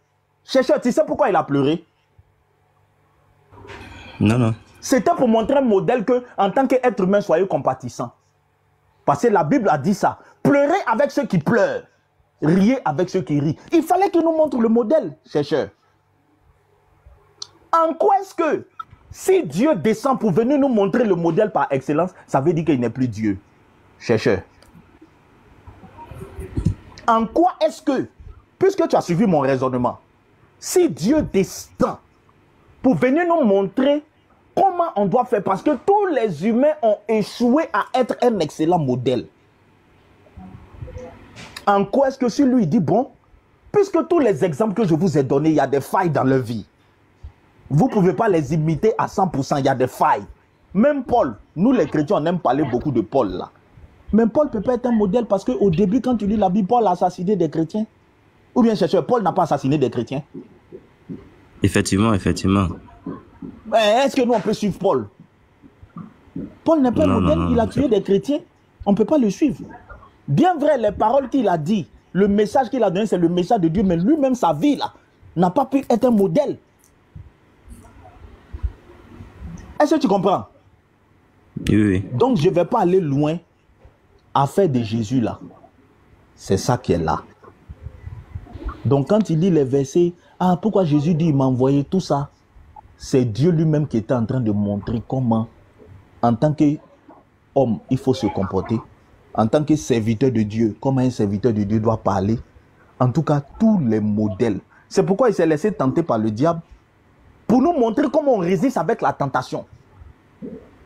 Chercheur, tu sais pourquoi il a pleuré? Non, non. C'était pour montrer un modèle que, en tant qu'être humain, soyez compatissant. Parce que la Bible a dit ça. Pleurez avec ceux qui pleurent. Riez avec ceux qui rient. Il fallait qu'il nous montre le modèle, chercheur. En quoi est-ce que, si Dieu descend pour venir nous montrer le modèle par excellence, ça veut dire qu'il n'est plus Dieu, chercheur? En quoi est-ce que, puisque tu as suivi mon raisonnement, si Dieu descend pour venir nous montrer comment on doit faire, parce que tous les humains ont échoué à être un excellent modèle. En quoi est-ce que si lui dit, bon, puisque tous les exemples que je vous ai donnés, il y a des failles dans leur vie. Vous ne pouvez pas les imiter à 100%, il y a des failles. Même Paul, nous les chrétiens, on aime parler beaucoup de Paul là. Mais Paul peut pas être un modèle parce qu'au début, quand tu lis la Bible, Paul a assassiné des chrétiens. Ou bien, chercheur, Paul n'a pas assassiné des chrétiens. Effectivement, effectivement. Est-ce que nous, on peut suivre Paul? Paul n'est pas un modèle, il a tué des chrétiens. On ne peut pas le suivre. Bien vrai, les paroles qu'il a dit, le message qu'il a donné, c'est le message de Dieu, mais lui-même, sa vie, là, n'a pas pu être un modèle. Est-ce que tu comprends? Oui, oui. Donc, je ne vais pas aller loin à faire de Jésus, là. C'est ça qui est là. Donc, quand il lit les versets, ah, pourquoi Jésus dit, il m'a envoyé tout ça? C'est Dieu lui-même qui était en train de montrer comment, en tant qu'homme, il faut se comporter. En tant que serviteur de Dieu, comment un serviteur de Dieu doit parler. En tout cas, tous les modèles. C'est pourquoi il s'est laissé tenter par le diable pour nous montrer comment on résiste avec la tentation.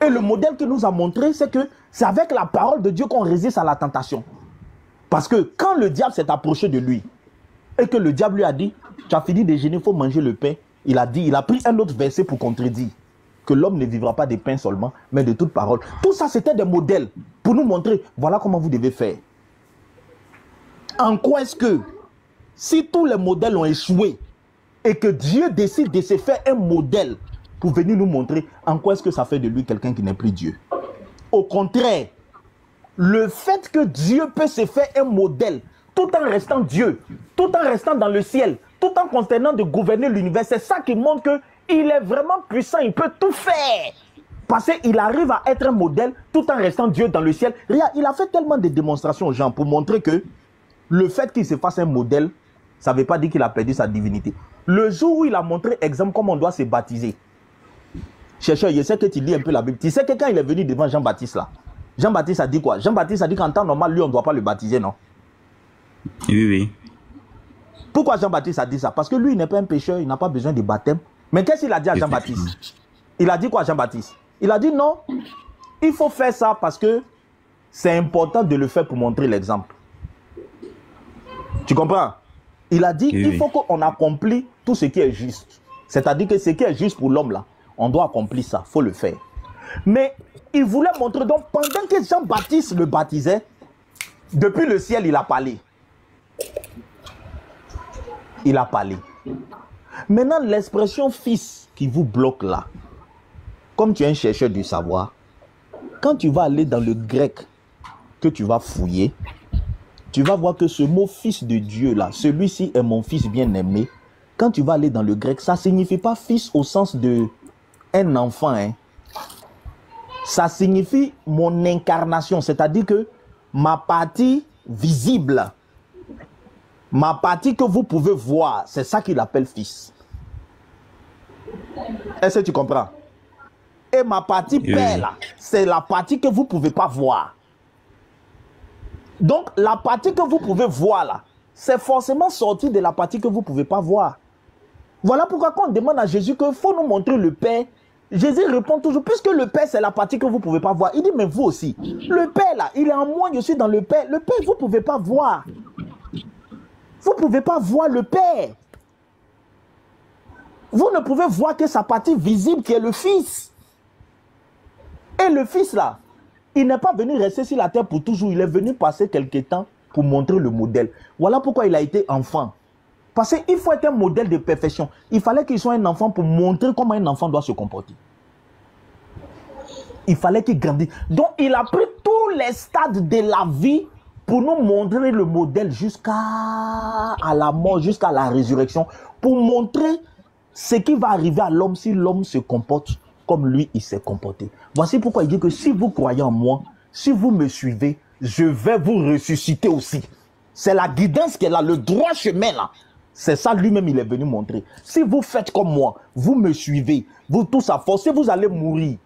Et le modèle qu'il nous a montré, c'est que c'est avec la parole de Dieu qu'on résiste à la tentation. Parce que quand le diable s'est approché de lui, et que le diable lui a dit, tu as fini de déjeuner, il faut manger le pain. Il a pris un autre verset pour contredire. Que l'homme ne vivra pas de pain seulement, mais de toute parole. Tout ça, c'était des modèles pour nous montrer, voilà comment vous devez faire. En quoi est-ce que, si tous les modèles ont échoué, et que Dieu décide de se faire un modèle pour venir nous montrer, en quoi est-ce que ça fait de lui quelqu'un qui n'est plus Dieu? Au contraire, le fait que Dieu peut se faire un modèle, tout en restant Dieu, tout en restant dans le ciel, tout en continuant de gouverner l'univers, c'est ça qui montre que il est vraiment puissant, il peut tout faire. Parce qu'il arrive à être un modèle tout en restant Dieu dans le ciel. Regarde, il a fait tellement de démonstrations aux gens pour montrer que le fait qu'il se fasse un modèle, ça ne veut pas dire qu'il a perdu sa divinité. Le jour où il a montré exemple comment on doit se baptiser. Chercheur, je sais que tu lis un peu la Bible. Tu sais que quand il est venu devant Jean-Baptiste là, Jean-Baptiste a dit quoi? Jean-Baptiste a dit qu'en temps normal, lui, on ne doit pas le baptiser, non? Oui, oui. Pourquoi Jean-Baptiste a dit ça? Parce que lui, il n'est pas un pécheur, il n'a pas besoin de baptême. Mais qu'est-ce qu'il a dit à Jean-Baptiste? Il a dit quoi à Jean-Baptiste? Il a dit non, il faut faire ça parce que c'est important de le faire pour montrer l'exemple. Tu comprends? Il a dit il faut qu'on accomplit tout ce qui est juste. C'est-à-dire que ce qui est juste pour l'homme là, on doit accomplir ça, il faut le faire. Mais il voulait montrer, donc pendant que Jean-Baptiste le baptisait, depuis le ciel, il a parlé. Il a parlé. Maintenant, l'expression fils qui vous bloque là, comme tu es un chercheur du savoir, quand tu vas aller dans le grec que tu vas fouiller, tu vas voir que ce mot fils de Dieu là, celui-ci est mon fils bien-aimé. Quand tu vas aller dans le grec, ça ne signifie pas fils au sens de un enfant. Hein. Ça signifie mon incarnation, c'est-à-dire que ma partie visible, ma partie que vous pouvez voir, c'est ça qu'il appelle fils. Est-ce que tu comprends? Et ma partie père là, c'est la partie que vous ne pouvez pas voir. Donc la partie que vous pouvez voir là, c'est forcément sorti de la partie que vous ne pouvez pas voir. Voilà pourquoi quand on demande à Jésus qu'il faut nous montrer le Père, Jésus répond toujours, puisque le Père c'est la partie que vous ne pouvez pas voir. Il dit, mais vous aussi, le Père là, il est en moi, je suis dans le Père. Le Père, vous ne pouvez pas voir. Vous ne pouvez pas voir le Père. Vous ne pouvez voir que sa partie visible qui est le Fils. Et le Fils là, il n'est pas venu rester sur la terre pour toujours. Il est venu passer quelque temps pour montrer le modèle. Voilà pourquoi il a été enfant. Parce qu'il faut être un modèle de perfection. Il fallait qu'il soit un enfant pour montrer comment un enfant doit se comporter. Il fallait qu'il grandisse. Donc, il a pris tous les stades de la vie pour nous montrer le modèle jusqu'à la mort, jusqu'à la résurrection, pour montrer ce qui va arriver à l'homme si l'homme se comporte comme lui, il s'est comporté. Voici pourquoi il dit que si vous croyez en moi, si vous me suivez, je vais vous ressusciter aussi. C'est la guidance qui est là, le droit chemin là. C'est ça lui-même, il est venu montrer. Si vous faites comme moi, vous me suivez, vous tous à force, vous allez mourir,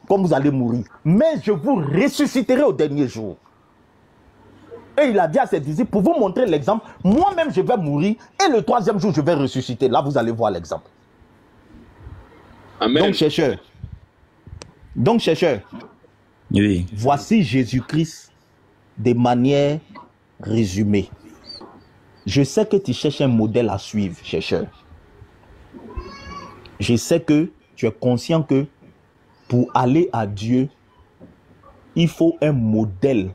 comme vous allez mourir. Mais je vous ressusciterai au dernier jour. Et il a dit à ses disciples, pour vous montrer l'exemple, moi-même je vais mourir, et le troisième jour je vais ressusciter. Là, vous allez voir l'exemple. Amen. Donc, chercheur, Oui. voici Jésus-Christ de manière résumée. Je sais que tu cherches un modèle à suivre, chercheur. Je sais que tu es conscient que pour aller à Dieu, il faut un modèle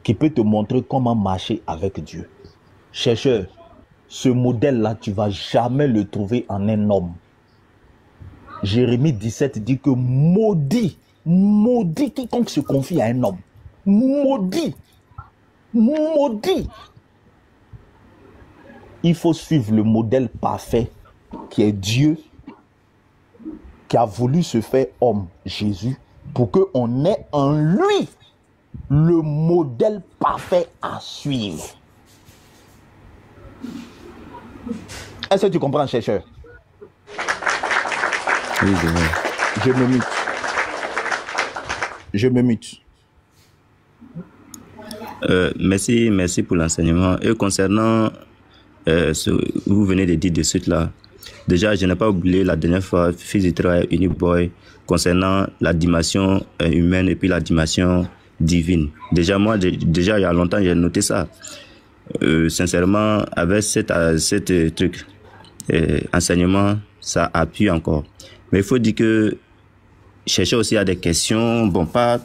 qui peut te montrer comment marcher avec Dieu. Chercheur, ce modèle-là, tu ne vas jamais le trouver en un homme. Jérémie 17 dit que maudit quiconque se confie à un homme. Maudit. Il faut suivre le modèle parfait qui est Dieu, qui a voulu se faire homme, Jésus, pour qu'on ait en lui le modèle parfait à suivre. Est-ce que tu comprends, chercheur? Oui, je vois. Je me mute. Merci pour l'enseignement. Et concernant ce que vous venez de dire de suite là, déjà, je n'ai pas oublié la dernière fois, fils du travail, Uniboy, concernant la dimension humaine et puis la dimension divine. Déjà, moi, déjà il y a longtemps, j'ai noté ça. Sincèrement, avec cette truc, enseignement, ça appuie encore. Mais il faut dire que chercher aussi à des questions, bon, pas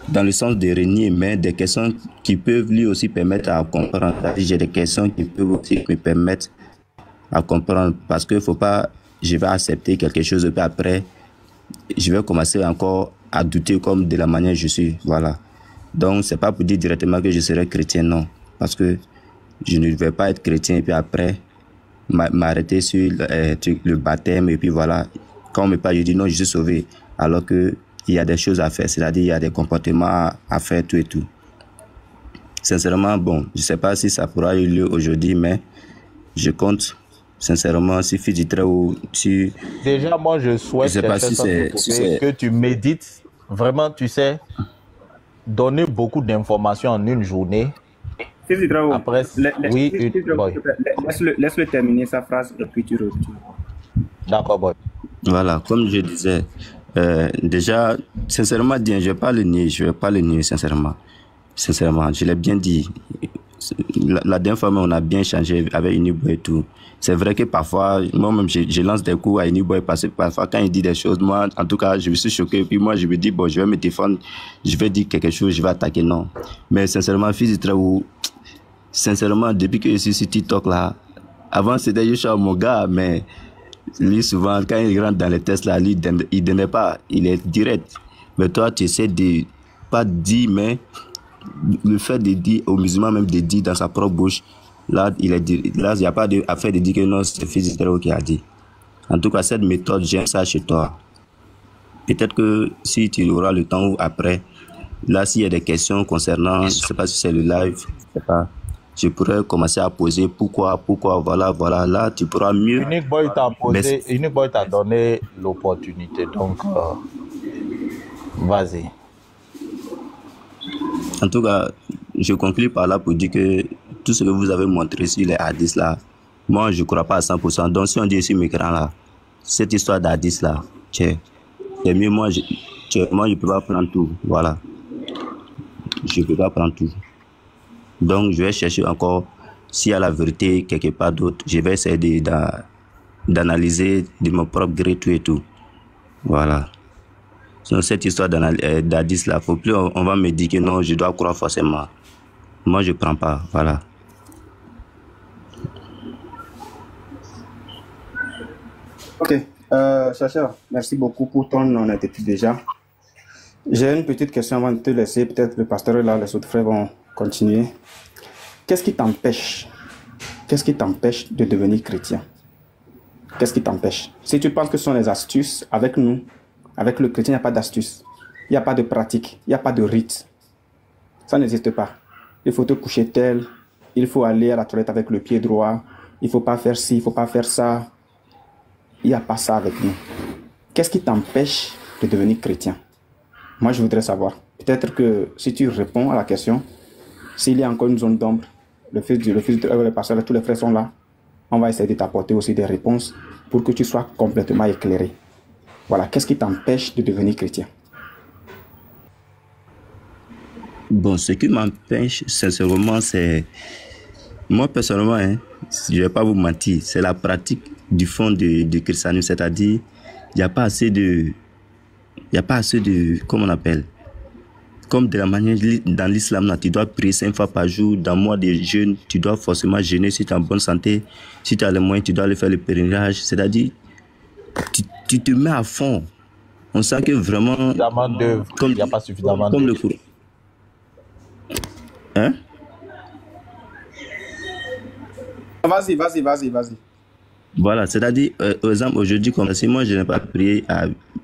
dans le sens de renier, mais des questions qui peuvent lui aussi permettre à comprendre. J'ai des questions qui peuvent aussi me permettre à comprendre, parce que faut pas, je vais accepter quelque chose et puis après, je vais commencer encore à douter comme de la manière je suis, voilà. Donc, c'est pas pour dire directement que je serai chrétien, non, parce que je ne vais pas être chrétien et puis après, m'arrêter sur le baptême et puis voilà. Quand on me parle, je dis non, je suis sauvé. Alors qu'il y a des choses à faire, c'est-à-dire il y a des comportements à faire, tout et tout. Sincèrement, bon, je ne sais pas si ça pourra avoir lieu aujourd'hui, mais je compte, sincèrement, si Fidjitre ou si... Déjà, moi, je souhaite que tu médites. Vraiment, tu sais, donner beaucoup d'informations en une journée. Après, laisse-le terminer sa phrase et puis tu retournes. D'accord, boy. Voilà, comme je disais, déjà, sincèrement, je ne vais pas le nier, sincèrement. Sincèrement, je l'ai bien dit. La dernière fois, on a bien échangé avec Uniboy et tout. C'est vrai que parfois, moi-même, je lance des coups à Uniboy parce que parfois, quand il dit des choses, moi, en tout cas, je me suis choqué. Et puis moi, je me dis, bon, je vais me défendre, je vais dire quelque chose, je vais attaquer, non. Mais sincèrement, fils de travail, sincèrement, depuis que je suis sur TikTok, là, avant, c'était Yoshua, mon gars, mais lui, souvent, quand il rentre dans les tests, là, lui, il ne donne pas, il est direct. Mais toi, tu essaies de, pas dire, mais le fait de dire aux musulmans, même de dire dans sa propre bouche, là, il n'y a pas d'affaire de dire que non, c'est fils de qui a dit. En tout cas, cette méthode, j'aime ça chez toi. Peut-être que si tu auras le temps ou après, là, s'il y a des questions concernant, je ne sais pas si c'est le live, je sais pas. Je pourrais commencer à poser pourquoi, voilà, là, tu pourras mieux. Unique Boy t'a donné l'opportunité, donc vas-y. En tout cas, je conclue par là pour dire que tout ce que vous avez montré sur les hadiths là, moi je ne crois pas à 100%. Donc si on dit sur mes écrans là, cette histoire d'hadiths là, c'est mieux, moi je ne peux pas prendre tout, voilà. Je ne peux pas prendre tout. Donc, je vais chercher encore s'il y a la vérité quelque part d'autre. Je vais essayer d'analyser de mon propre gré tout et tout. Voilà. Donc, cette histoire d'Adis là, faut plus on va me dire que non, je dois croire forcément. Moi, je ne prends pas. Voilà. Chacha, merci beaucoup pour ton honnêteté déjà. J'ai une petite question avant de te laisser. Peut-être le pasteur et là, les autres frères vont continuer. Qu'est-ce qui t'empêche de devenir chrétien? Qu'est-ce qui t'empêche? Si tu penses que ce sont les astuces, avec nous, avec le chrétien, il n'y a pas d'astuces. Il n'y a pas de pratique. Il n'y a pas de rite. Ça n'existe pas. Il faut te coucher tel. Il faut aller à la toilette avec le pied droit. Il ne faut pas faire ci, il ne faut pas faire ça. Il n'y a pas ça avec nous. Qu'est-ce qui t'empêche de devenir chrétien? Moi, je voudrais savoir. Peut-être que si tu réponds à la question, s'il y a encore une zone d'ombre, le fils de le pasteur, tous les frères sont là. On va essayer de t'apporter aussi des réponses pour que tu sois complètement éclairé. Voilà, qu'est-ce qui t'empêche de devenir chrétien? Bon, ce qui m'empêche, sincèrement, c'est... Moi, personnellement, je ne vais pas vous mentir, c'est la pratique du fond du christianisme, c'est-à-dire, il n'y a pas assez de... Comment on appelle? Comme de la manière, dans l'islam, là, tu dois prier 5 fois par jour. Dans le mois de jeûne, tu dois forcément jeûner si tu es en bonne santé. Si tu as les moyens, tu dois aller faire le pèlerinage. C'est-à-dire, tu te mets à fond. On sent que vraiment... Il n'y a pas suffisamment comme le cours. Hein? Vas-y. Voilà, c'est-à-dire, par exemple, aujourd'hui, comme si moi je n'ai pas prié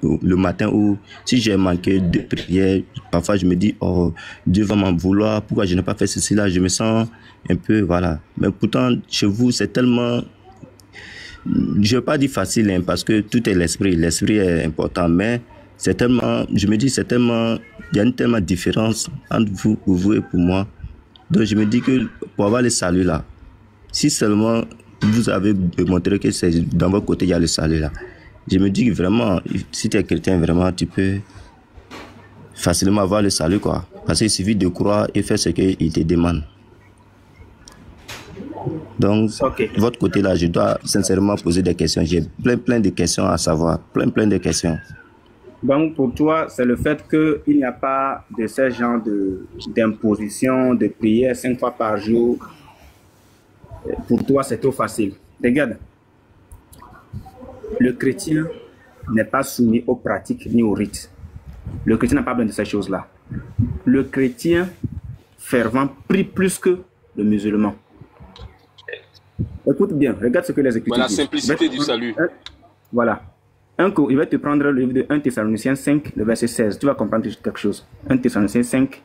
le matin ou si j'ai manqué de prière, parfois je me dis, oh, Dieu va m'en vouloir, pourquoi je n'ai pas fait ceci là, je me sens un peu, voilà. Mais pourtant, chez vous, c'est tellement, je ne veux pas dire facile, hein, parce que tout est l'esprit est important, mais c'est tellement, je me dis, c'est tellement, il y a une tellement différence entre vous et pour moi. Donc je me dis que pour avoir le salut là, si seulement vous avez montré que c'est dans votre côté, il y a le salut là. Je me dis que vraiment, si tu es chrétien, vraiment, tu peux facilement avoir le salut, quoi. Parce qu'il suffit de croire et faire ce qu'il te demande. Donc, votre côté là, je dois sincèrement poser des questions. J'ai plein de questions à savoir. Plein de questions. Donc, pour toi, c'est le fait qu'il n'y a pas de ce genre d'imposition, de prière 5 fois par jour. Pour toi, c'est trop facile. Regarde, le chrétien n'est pas soumis aux pratiques ni aux rites. Le chrétien n'a pas besoin de ces choses-là. Le chrétien fervent prie plus que le musulman. Écoute bien, regarde ce que les Écritures disent. La simplicité du salut. Voilà. Il va te prendre le livre de 1 Thessaloniciens 5, le verset 16. Tu vas comprendre quelque chose. 1 Thessaloniciens 5,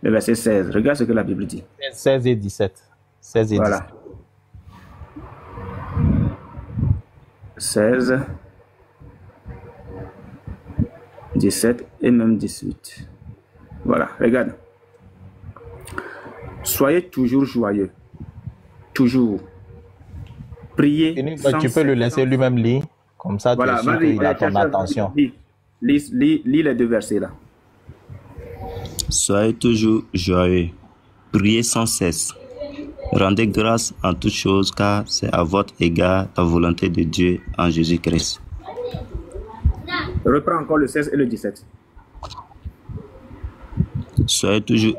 le verset 16. Regarde ce que la Bible dit. 16 et 17. 16 et voilà. 17. 16, 17 et même 18. Voilà, regarde. Soyez toujours joyeux. Toujours. Priez. Tu peux le laisser lui-même lire. Comme ça, tu es sûr qu'il a ton attention. Lis les 2 versets là. Soyez toujours joyeux. Priez sans cesse. Rendez grâce en toutes choses, car c'est à votre égard la volonté de Dieu en Jésus-Christ. Reprends encore le 16 et le 17. Soyez toujours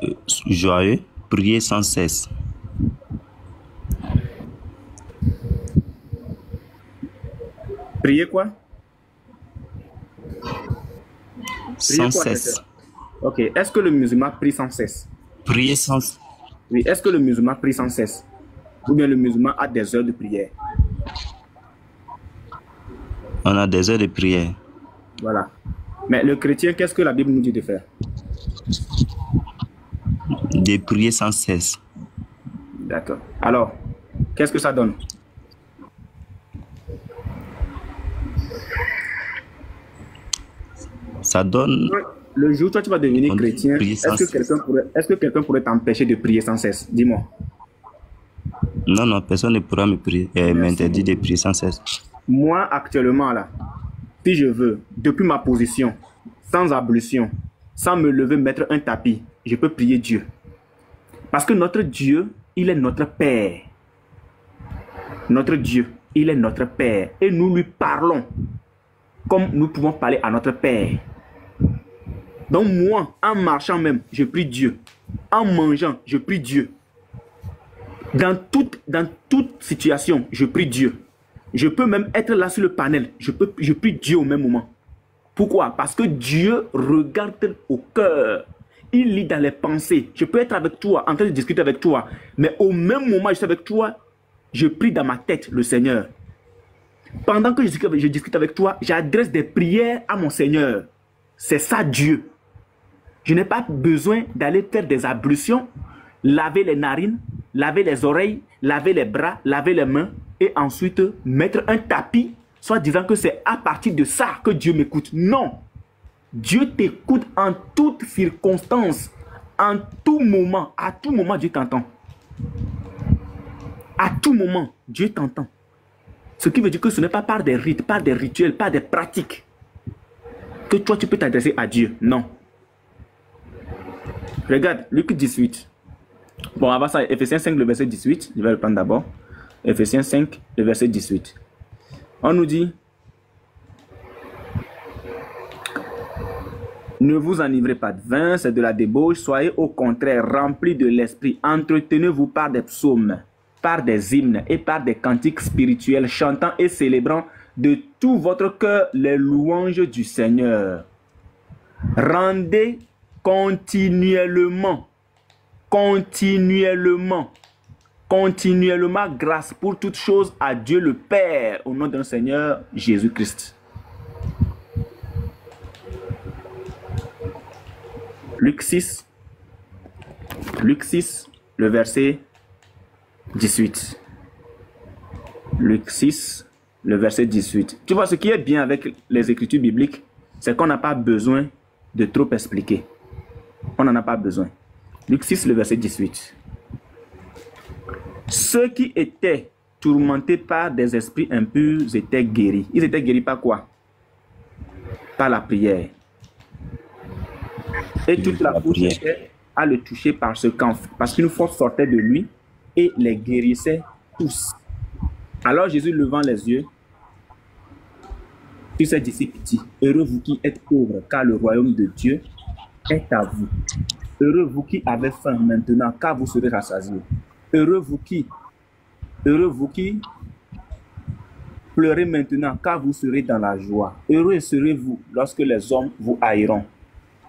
joyeux, priez sans cesse. Priez quoi? Sans cesse. Ok. Est-ce que le musulman prie sans cesse? Priez sans cesse. Oui, est-ce que le musulman prie sans cesse? Ou bien le musulman a des heures de prière? On a des heures de prière. Voilà. Mais le chrétien, qu'est-ce que la Bible nous dit de faire? De prier sans cesse. D'accord. Alors, qu'est-ce que ça donne? Ça donne... Le jour où toi tu vas devenir chrétien, est-ce que quelqu'un pourrait t'empêcher de prier sans cesse? Dis-moi. Non, personne ne pourra m'interdire de prier sans cesse. Moi, actuellement, là, si je veux, depuis ma position, sans ablution, sans me lever, mettre un tapis, je peux prier Dieu. Parce que notre Dieu, il est notre Père. Notre Dieu, il est notre Père. Et nous lui parlons comme nous pouvons parler à notre Père. Donc moi, en marchant même, je prie Dieu. En mangeant, je prie Dieu. Dans toute situation, je prie Dieu. Je peux même être là sur le panel. Je prie Dieu au même moment. Pourquoi? Parce que Dieu regarde au cœur. Il lit dans les pensées. Je peux être avec toi, en train de discuter avec toi. Mais au même moment, je suis avec toi, je prie dans ma tête le Seigneur. Pendant que je discute avec toi, j'adresse des prières à mon Seigneur. C'est ça Dieu. Je n'ai pas besoin d'aller faire des ablutions, laver les narines, laver les oreilles, laver les bras, laver les mains et ensuite mettre un tapis, soit disant que c'est à partir de ça que Dieu m'écoute. Non. Dieu t'écoute en toutes circonstances, en tout moment. À tout moment, Dieu t'entend. À tout moment, Dieu t'entend. Ce qui veut dire que ce n'est pas par des rites, par des rituels, par des pratiques que toi tu peux t'adresser à Dieu. Non. Regarde, Luc 18. Bon, avant ça, Ephésiens 5, le verset 18. Je vais le prendre d'abord. Ephésiens 5, le verset 18. On nous dit: ne vous enivrez pas de vin, c'est de la débauche. Soyez au contraire remplis de l'esprit. Entretenez-vous par des psaumes, par des hymnes et par des cantiques spirituels, chantant et célébrant de tout votre cœur les louanges du Seigneur. Rendez continuellement grâce pour toutes choses à Dieu le Père, au nom de notre Seigneur Jésus-Christ. Luc 6, le verset 18. Luc 6, le verset 18. Tu vois, ce qui est bien avec les écritures bibliques, c'est qu'on n'a pas besoin de trop expliquer. On n'en a pas besoin. Luc 6, le verset 18. Ceux qui étaient tourmentés par des esprits impurs étaient guéris. Ils étaient guéris par quoi? Par la prière. Et toute la foule cherchait à le toucher parce qu'une force sortait de lui et les guérissait tous. Alors Jésus, levant les yeux sur ses disciples, dit: heureux vous qui êtes pauvres, car le royaume de Dieu est à vous. Heureux vous qui avez faim maintenant, car vous serez rassasiés. Heureux vous qui pleurez maintenant, car vous serez dans la joie. Heureux serez-vous lorsque les hommes vous haïront,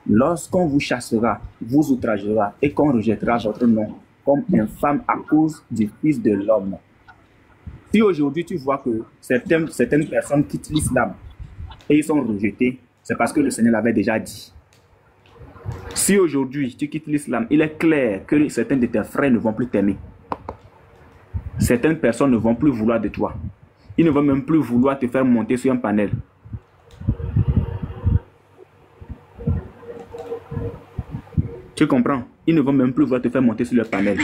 lorsqu'on vous chassera, vous outragera et qu'on rejettera votre nom comme infâme à cause du Fils de l'homme. Si aujourd'hui tu vois que certaines personnes quittent l'islam et ils sont rejetés, c'est parce que le Seigneur l'avait déjà dit. Si aujourd'hui tu quittes l'islam, il est clair que certains de tes frères ne vont plus t'aimer. Certaines personnes ne vont plus vouloir de toi. Ils ne vont même plus vouloir te faire monter sur un panel. Tu comprends? Ils ne vont même plus vouloir te faire monter sur le panel.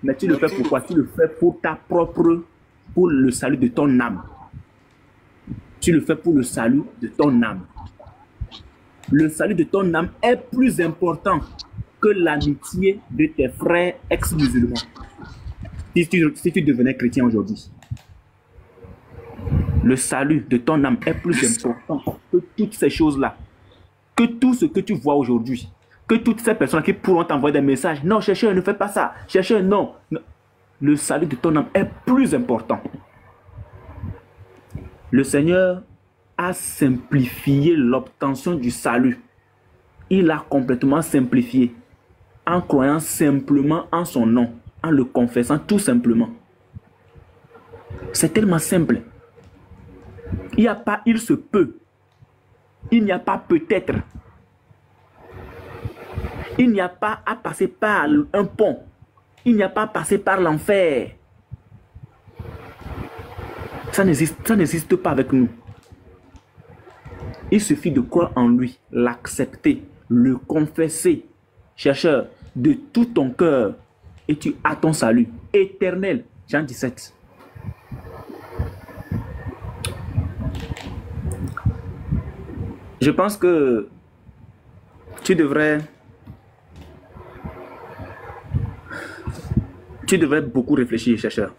Mais tu le fais pourquoi? Tu le fais pour pour le salut de ton âme. Tu le fais pour le salut de ton âme. Le salut de ton âme est plus important que l'amitié de tes frères ex-musulmans. Si tu devenais chrétien aujourd'hui, le salut de ton âme est plus important que toutes ces choses-là. Que tout ce que tu vois aujourd'hui, que toutes ces personnes qui pourront t'envoyer des messages: non, chercheur, ne fais pas ça, chercheur, non. Le salut de ton âme est plus important. Le Seigneur a simplifié l'obtention du salut. Il a complètement simplifié en croyant simplement en son nom, en le confessant tout simplement. C'est tellement simple. Il n'y a pas il se peut. Il n'y a pas peut-être. Il n'y a pas à passer par un pont. Il n'y a pas à passer par l'enfer. Ça n'existe pas avec nous. Il suffit de croire en lui, l'accepter, le confesser, chercheur, de tout ton cœur, et tu as ton salut éternel. Jean 17. Je pense que tu devrais beaucoup réfléchir, chercheur.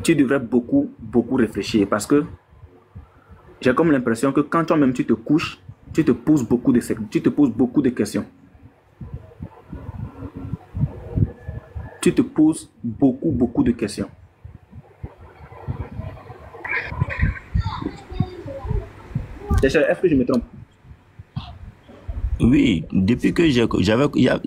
Tu devrais beaucoup réfléchir parce que j'ai comme l'impression que quand toi-même tu te couches, tu te poses beaucoup de questions. tu te poses beaucoup de questions. Est-ce que je me trompe? Oui, depuis que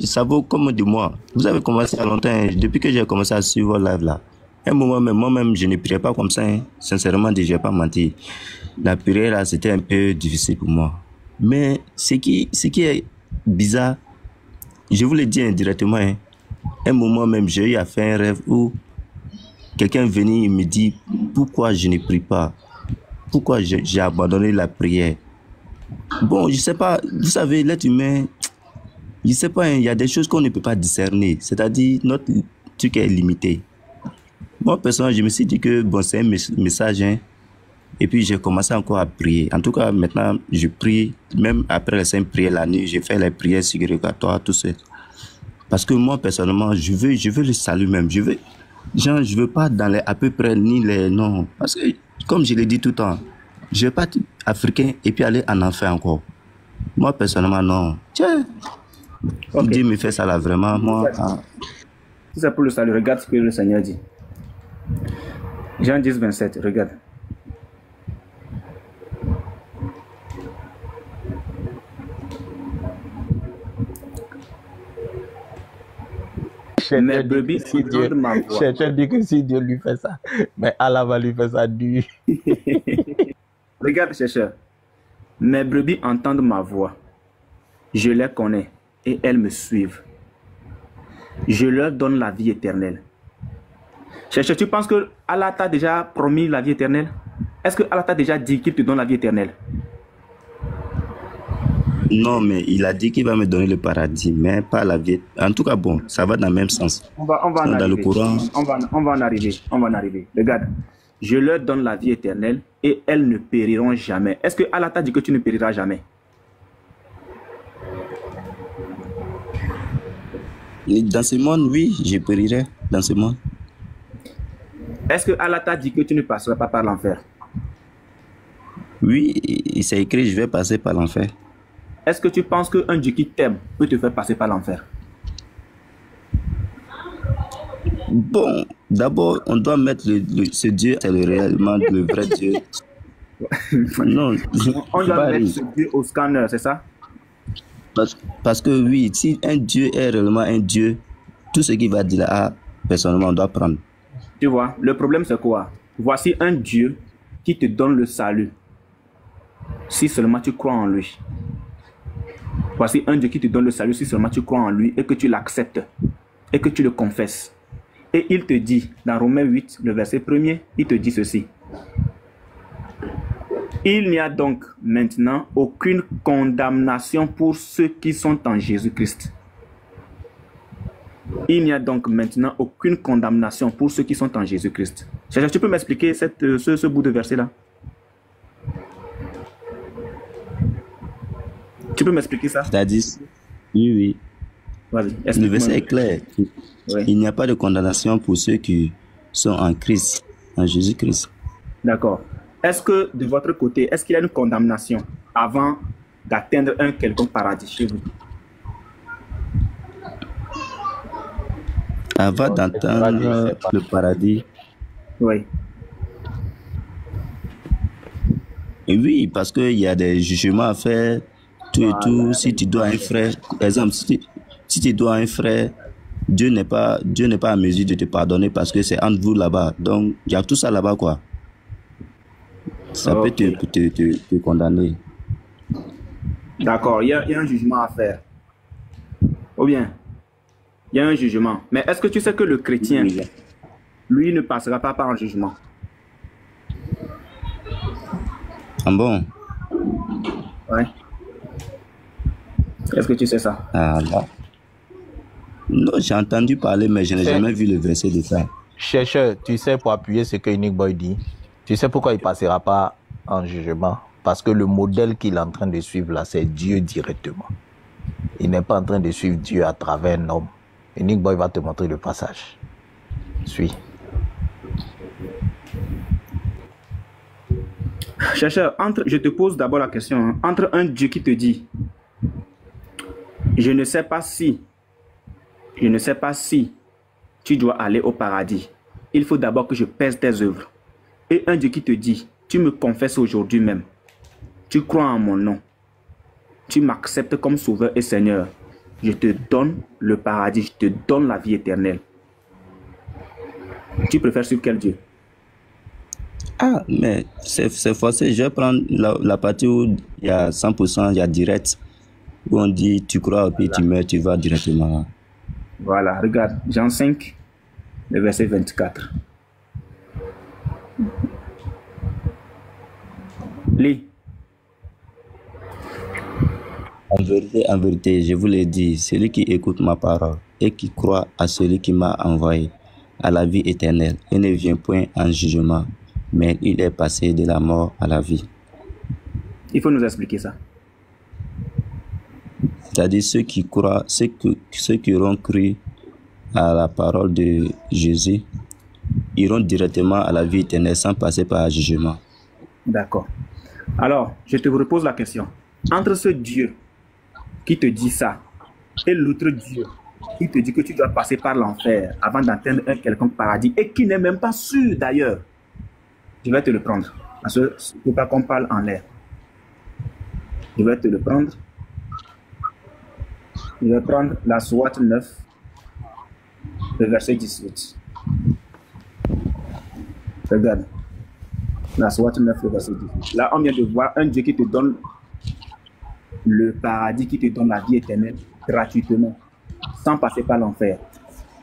ça vaut comme de moi. Vous avez commencé à longtemps, hein, depuis que j'ai commencé à suivre live là. Un moment même, moi-même, je ne priais pas comme ça. Hein. Sincèrement, je ne vais pas mentir. La prière là, c'était un peu difficile pour moi. Mais ce qui est bizarre, je vous le dis indirectement, hein, un moment même, j'ai eu à faire un rêve où quelqu'un venait et me dit pourquoi je ne prie pas, pourquoi j'ai abandonné la prière. Bon, je sais pas, vous savez, l'être humain, je sais pas, hein, il y a des choses qu'on ne peut pas discerner, c'est-à-dire notre truc est limité. Moi, personnellement, je me suis dit que bon, c'est un message, hein, et puis j'ai commencé encore à prier. En tout cas, maintenant, je prie, même après les 5 prières la nuit, j'ai fait les prières subrogatoires, tout ça. Parce que moi, personnellement, je veux le salut même, je veux pas dans les à peu près ni les noms, parce que, comme je l'ai dit tout le temps, je vais pas être africain et puis aller en enfer encore. Moi, personnellement, non. Tiens, okay. Dieu me fait ça là, vraiment, moi. Si c'est pour le salut, regarde ce que le Seigneur dit. Jean 10, 27, regarde. Mes brebis entendent ma voix. Je dis que si Dieu lui fait ça, mais Allah va lui faire ça dur. Regarde, chercheur. Mes brebis entendent ma voix. Je les connais et elles me suivent. Je leur donne la vie éternelle. Chercheur, tu penses que Allah t'a déjà promis la vie éternelle? Est-ce que Allah t'a déjà dit qu'il te donne la vie éternelle? Non, mais il a dit qu'il va me donner le paradis, mais pas la vie. En tout cas, bon, ça va dans le même sens. On va en arriver. Le courant. On va en arriver. Regarde, je leur donne la vie éternelle et elles ne périront jamais. Est-ce que Allah t'a dit que tu ne périras jamais? Dans ce monde, oui, je périrai dans ce monde. Est-ce que Allah t'a dit que tu ne passeras pas par l'enfer? Oui, il s'est écrit, je vais passer par l'enfer. Est-ce que tu penses qu'un Dieu qui t'aime peut te faire passer par l'enfer? Bon, d'abord, on doit mettre ce Dieu, c'est réellement le vrai Dieu. Non, on doit mettre ce Dieu au scanner, c'est ça? Parce que oui, si un Dieu est réellement un Dieu, tout ce qu'il va dire là, personnellement, on doit prendre. Tu vois, le problème c'est quoi? Voici un Dieu qui te donne le salut, si seulement tu crois en lui. Voici un Dieu qui te donne le salut si seulement tu crois en lui et que tu l'acceptes et que tu le confesses. Et il te dit, dans Romains 8, le verset 1er, il te dit ceci. Il n'y a donc maintenant aucune condamnation pour ceux qui sont en Jésus-Christ. Il n'y a donc maintenant aucune condamnation pour ceux qui sont en Jésus-Christ. Tu peux m'expliquer ce bout de verset-là? Tu peux m'expliquer ça? C'est-à-dire, oui. Le verset est clair. Oui. Il n'y a pas de condamnation pour ceux qui sont en Christ, en Jésus-Christ. D'accord. Est-ce que de votre côté, est-ce qu'il y a une condamnation avant d'atteindre un quelconque paradis chez vous? Avant d'atteindre le paradis? Oui. Et oui, parce qu'il y a des jugements à faire. Tout et tout, si tu dois un frère, par exemple, si tu dois un frère, Dieu n'est pas à mesure de te pardonner parce que c'est entre vous là-bas. Donc, il y a tout ça là-bas, quoi. Ça peut te condamner. D'accord, il y a un jugement à faire. Ou bien, il y a un jugement. Mais est-ce que tu sais que le chrétien, lui, ne passera pas par un jugement? Ah bon? Ouais. Est-ce que tu sais ça? Ah là. Non, j'ai entendu parler, mais je n'ai jamais vu le verset de ça. Chercheur, tu sais, pour appuyer ce que Unique Boy dit, tu sais pourquoi il ne passera pas en jugement? Parce que le modèle qu'il est en train de suivre là, c'est Dieu directement. Il n'est pas en train de suivre Dieu à travers un homme. Unique Boy va te montrer le passage. Suis. Chercheur, je te pose d'abord la question, hein, entre un Dieu qui te dit je ne sais pas si tu tu dois aller au paradis, il faut d'abord que je pèse tes œuvres. Et un Dieu qui te dit, tu me confesses aujourd'hui même, tu crois en mon nom, tu m'acceptes comme sauveur et Seigneur, je te donne le paradis, je te donne la vie éternelle. Tu préfères sur quel Dieu? Ah, mais c'est forcé. Je vais prendre la partie où il y a 100%, il y a direct. Où on dit, tu crois au pays, tu meurs, tu vas directement. Voilà, regarde, Jean 5, le verset 24. Lis. En vérité, je vous l'ai dit, celui qui écoute ma parole et qui croit à celui qui m'a envoyé à la vie éternelle et ne vient point en jugement, mais il est passé de la mort à la vie. Il faut nous expliquer ça. C'est-à-dire ceux qui croient, ceux qui auront cru à la parole de Jésus iront directement à la vie éternelle sans passer par un jugement. D'accord. Alors, je te repose la question. Entre ce Dieu qui te dit ça et l'autre Dieu qui te dit que tu dois passer par l'enfer avant d'atteindre un quelconque paradis et qui n'est même pas sûr d'ailleurs, je vais te le prendre. Parce que c'est pas qu'on parle en l'air. Je vais te le prendre. Je vais prendre la Sourate 9, le verset 18. Regarde. La Sourate 9, le verset 18. Là, on vient de voir un Dieu qui te donne le paradis, qui te donne la vie éternelle gratuitement, sans passer par l'enfer.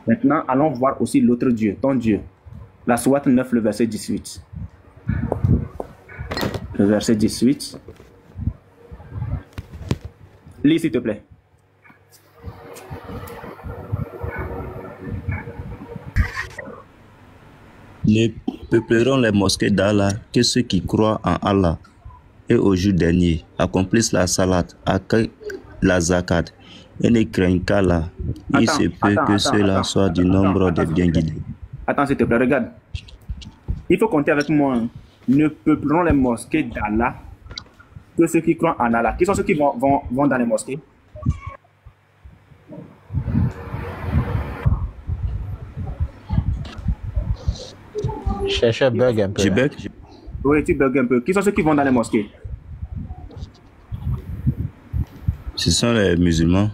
Maintenant, allons voir aussi l'autre Dieu, ton Dieu. La Sourate 9, le verset 18. Le verset 18. Lis, s'il te plaît. Ne peupleront les mosquées d'Allah que ceux qui croient en Allah et au jour dernier, accomplissent la salat, accueillent la zakat et ne craignent qu'Allah. Il se peut que cela soit du nombre des bien guidés. Attends, s'il te plaît, regarde. Il faut compter avec moi. Hein. Ne peupleront les mosquées d'Allah que ceux qui croient en Allah. Qui sont ceux qui vont dans les mosquées? Cherchez bug un peu. Tu bug? Oui, tu bugs un peu. Qui sont ceux qui vont dans les mosquées? Ce sont les musulmans.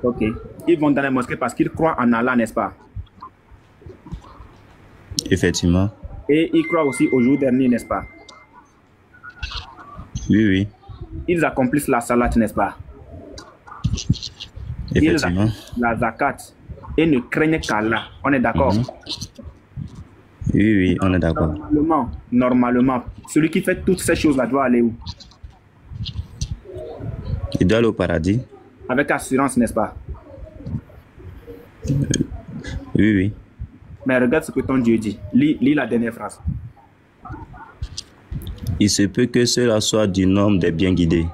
Ok. Ils vont dans les mosquées parce qu'ils croient en Allah, n'est-ce pas? Effectivement. Et ils croient aussi au jour dernier, n'est-ce pas? Oui, oui. Ils accomplissent la salat, n'est-ce pas? Effectivement. Ils accomplissent la zakat et ne craignent qu'Allah. On est d'accord? Oui, oui, on est d'accord. Normalement, celui qui fait toutes ces choses-là doit aller où? Il doit aller au paradis. Avec assurance, n'est-ce pas? Oui, oui. Mais regarde ce que ton Dieu dit. Lis la dernière phrase. Il se peut que cela soit du nombre des bien guidés.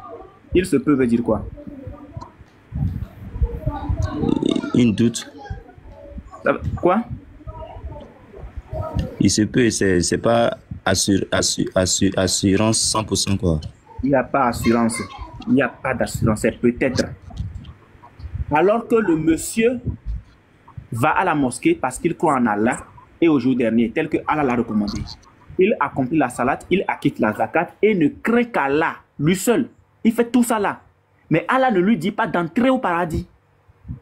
Il se peut veut dire quoi? Une doute. Quoi? Il se peut, c'est pas assurance 100% quoi. Il n'y a pas assurance. Il n'y a pas d'assurance. C'est peut-être. Alors que le monsieur va à la mosquée parce qu'il croit en Allah et au jour dernier, tel que Allah l'a recommandé. Il accomplit la salat, il acquitte la zakat et ne craint qu'Allah, lui seul. Il fait tout ça là. Mais Allah ne lui dit pas d'entrer au paradis.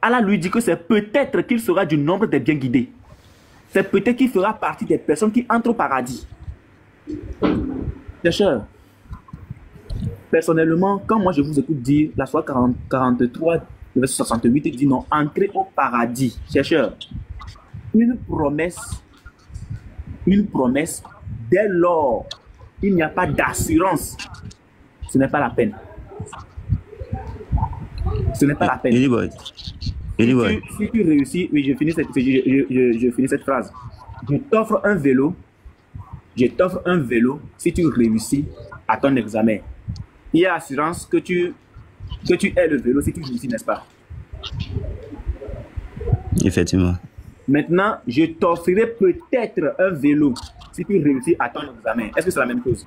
Allah lui dit que c'est peut-être qu'il sera du nombre des bien guidés. C'est peut-être qu'il fera partie des personnes qui entrent au paradis. Bien sûr. Personnellement, quand moi je vous écoute dire la Sourate 43, le verset 68, il dit non, entrez au paradis. Chercheur, une promesse, dès lors, il n'y a pas d'assurance. Ce n'est pas la peine. Ce n'est pas la peine. Si tu réussis, oui, je finis cette phrase. Je t'offre un vélo si tu réussis à ton examen. Il y a assurance que tu aies le vélo si tu réussis, n'est-ce pas? Effectivement. Maintenant, je t'offrirai peut-être un vélo si tu réussis à ton examen. Est-ce que c'est la même chose?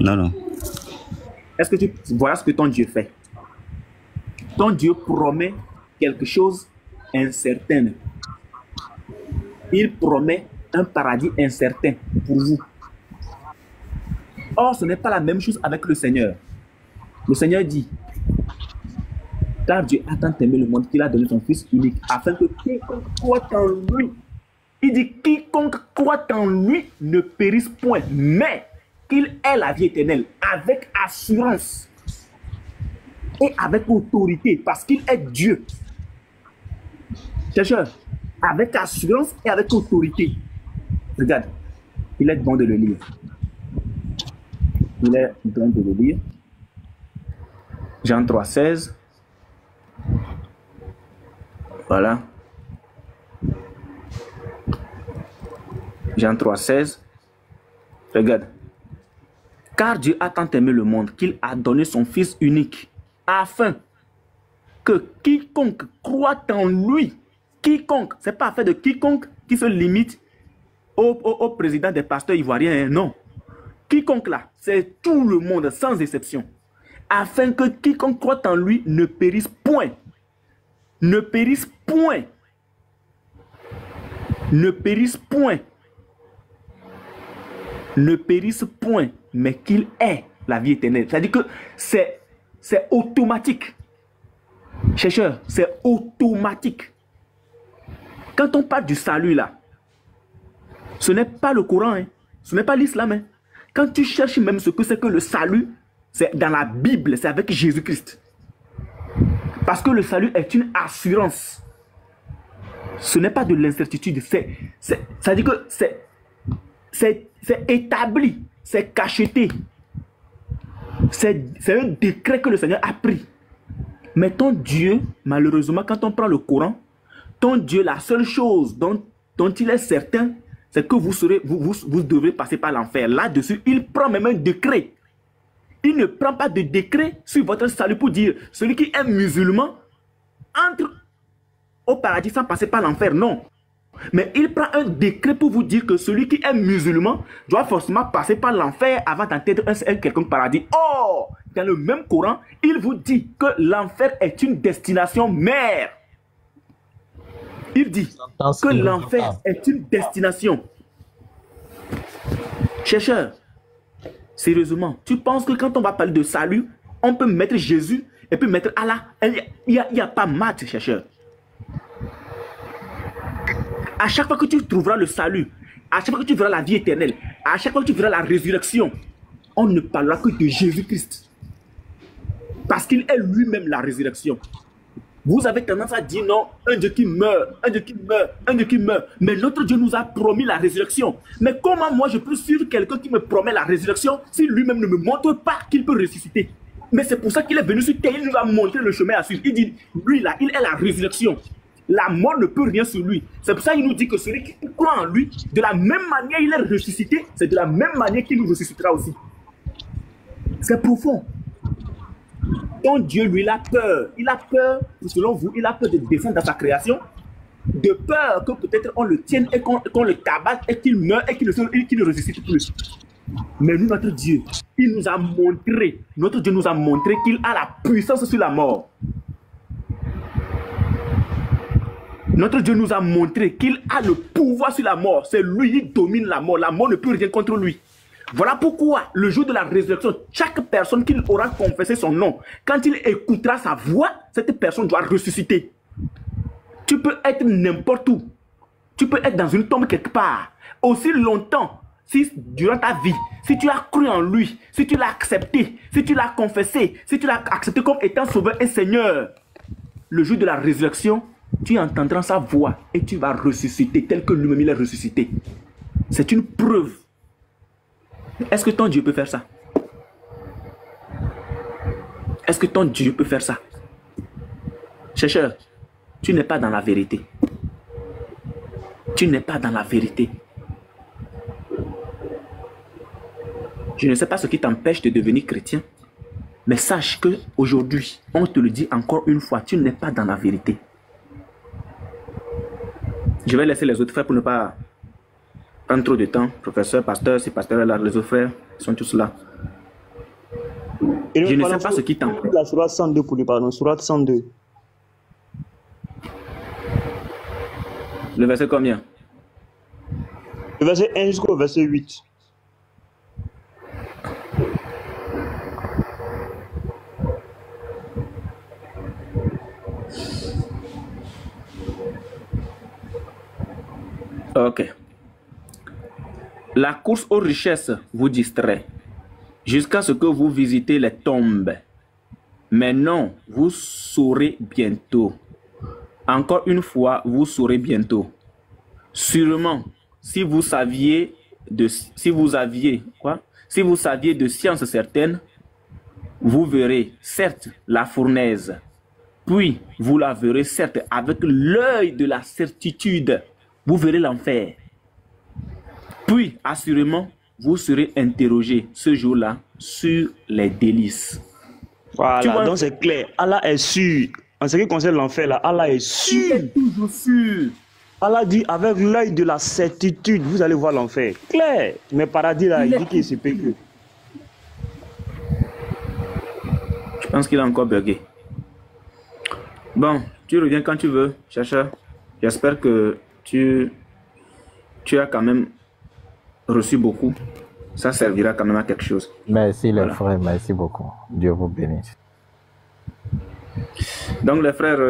Non, non. Est-ce que voilà ce que ton Dieu fait? Ton Dieu promet quelque chose incertain. il promet un paradis incertain pour vous. Or, ce n'est pas la même chose avec le Seigneur. Le Seigneur dit, car Dieu a tant aimé le monde qu'il a donné son Fils unique, afin que quiconque croit en lui, il dit, quiconque croit en lui ne périsse point, mais qu'il ait la vie éternelle, avec assurance et avec autorité, parce qu'il est Dieu. Chercheur, avec assurance et avec autorité. Regarde, il est bon de le lire. Il est bon de le lire. Jean 3,16. Voilà. Jean 3,16. Regarde. Car Dieu a tant aimé le monde qu'il a donné son Fils unique, afin que quiconque croit en lui, quiconque, c'est pas affaire de quiconque qui se limite au président des pasteurs ivoiriens, hein, non. Quiconque là, c'est tout le monde sans exception, afin que quiconque croit en lui ne périsse point. Ne périsse point. Ne périsse point. Ne périsse point, mais qu'il ait la vie éternelle. C'est-à-dire que c'est automatique. Chercheur, c'est automatique. Quand on parle du salut là, ce n'est pas le Coran, hein. Ce n'est pas l'islam. Hein. Quand tu cherches même ce que c'est que le salut, c'est dans la Bible, c'est avec Jésus-Christ. Parce que le salut est une assurance. Ce n'est pas de l'incertitude. C'est-à-dire que c'est établi, c'est cacheté. C'est un décret que le Seigneur a pris. Mais ton Dieu, malheureusement, quand on prend le Coran, ton Dieu, la seule chose dont il est certain, c'est que vous devrez passer par l'enfer. Là-dessus, il prend même un décret. Il ne prend pas de décret sur votre salut pour dire celui qui est musulman entre au paradis sans passer par l'enfer. Non. Mais il prend un décret pour vous dire que celui qui est musulman doit forcément passer par l'enfer avant d'atteindre un quelconque paradis. Or, dans le même Coran, il vous dit que l'enfer est une destination mère. Il dit que l'enfer est une destination. Chercheur, sérieusement, tu penses que quand on va parler de salut, on peut mettre Jésus et puis mettre Allah? Il n'y a pas maths, chercheur. À chaque fois que tu trouveras le salut, à chaque fois que tu verras la vie éternelle, à chaque fois que tu verras la résurrection, on ne parlera que de Jésus-Christ. Parce qu'il est lui-même la résurrection. Vous avez tendance à dire non, un Dieu qui meurt, un Dieu qui meurt, un Dieu qui meurt. Mais notre Dieu nous a promis la résurrection. Mais comment moi je peux suivre quelqu'un qui me promet la résurrection si lui-même ne me montre pas qu'il peut ressusciter? Mais c'est pour ça qu'il est venu sur terre, il nous a montré le chemin à suivre. Il dit, lui là, il est la résurrection. La mort ne peut rien sur lui. C'est pour ça qu'il nous dit que celui qui croit en lui, de la même manière il est ressuscité, c'est de la même manière qu'il nous ressuscitera aussi. C'est profond. Ton Dieu, lui, il a peur. Il a peur, selon vous, il a peur de descendre dans sa création. De peur que peut-être on le tienne et qu'on le tabasse et qu'il meure et qu'il ne ressuscite plus. Mais nous, notre Dieu, il nous a montré, notre Dieu nous a montré qu'il a la puissance sur la mort. Notre Dieu nous a montré qu'il a le pouvoir sur la mort. C'est lui qui domine la mort. La mort ne peut rien contre lui. Voilà pourquoi, le jour de la résurrection, chaque personne qui aura confessé son nom, quand il écoutera sa voix, cette personne doit ressusciter. Tu peux être n'importe où. Tu peux être dans une tombe quelque part. Aussi longtemps, si durant ta vie, si tu as cru en lui, si tu l'as accepté, si tu l'as confessé, si tu l'as accepté comme étant sauveur et Seigneur, le jour de la résurrection, tu entendras sa voix et tu vas ressusciter tel que lui-même il est ressuscité. C'est une preuve. Est-ce que ton Dieu peut faire ça? Est-ce que ton Dieu peut faire ça? Chercheur, tu n'es pas dans la vérité. Tu n'es pas dans la vérité. Je ne sais pas ce qui t'empêche de devenir chrétien, mais sache qu'aujourd'hui, on te le dit encore une fois, tu n'es pas dans la vérité. Je vais laisser les autres frères pour ne pas prendre trop de temps. Professeur, pasteur, si pasteur est là, les autres frères sont tous là. Je ne sais pas ce qui t'empêche. La sourate 102 pour lui, pardon. Sourate 102. Le verset combien? Le verset 1 jusqu'au verset 8. Ok. La course aux richesses vous distrait jusqu'à ce que vous visitez les tombes. Mais non, vous saurez bientôt. Encore une fois, vous saurez bientôt. Sûrement, si vous saviez de science certaine, vous verrez certes la fournaise, puis vous la verrez certes avec l'œil de la certitude. Vous verrez l'enfer. Puis, assurément, vous serez interrogé ce jour-là sur les délices. Voilà, donc c'est clair. Allah est sûr. En ce qui concerne l'enfer, là, Allah est sûr. Il est toujours sûr. Allah dit avec l'œil de la certitude, vous allez voir l'enfer. Clair. Mais paradis, là, il dit qu'il se péque. Je pense qu'il a encore bugué. Bon, tu reviens quand tu veux, chercheur. J'espère que tu as quand même reçu beaucoup. Ça servira quand même à quelque chose. Merci les frères, merci beaucoup. Dieu vous bénisse. Donc les frères,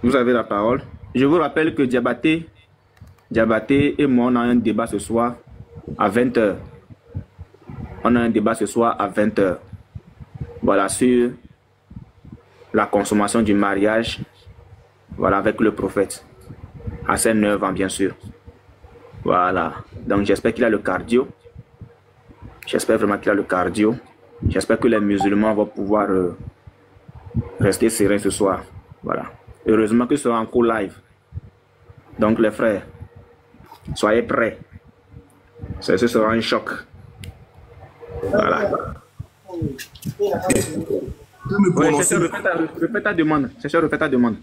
vous avez la parole. Je vous rappelle que Diabaté et moi, on a un débat ce soir à 20h. On a un débat ce soir à 20h. Voilà, sur la consommation du mariage, voilà, avec le prophète. À ses 9 ans, bien sûr. Voilà. Donc, j'espère qu'il a le cardio. J'espère vraiment qu'il a le cardio. J'espère que les musulmans vont pouvoir rester sereins ce soir. Voilà. Heureusement que ce sera en cours live. Donc, les frères, soyez prêts. Ce sera un choc. Voilà. Ouais, chercheur, refais ta demande. Chercheur, refais ta demande.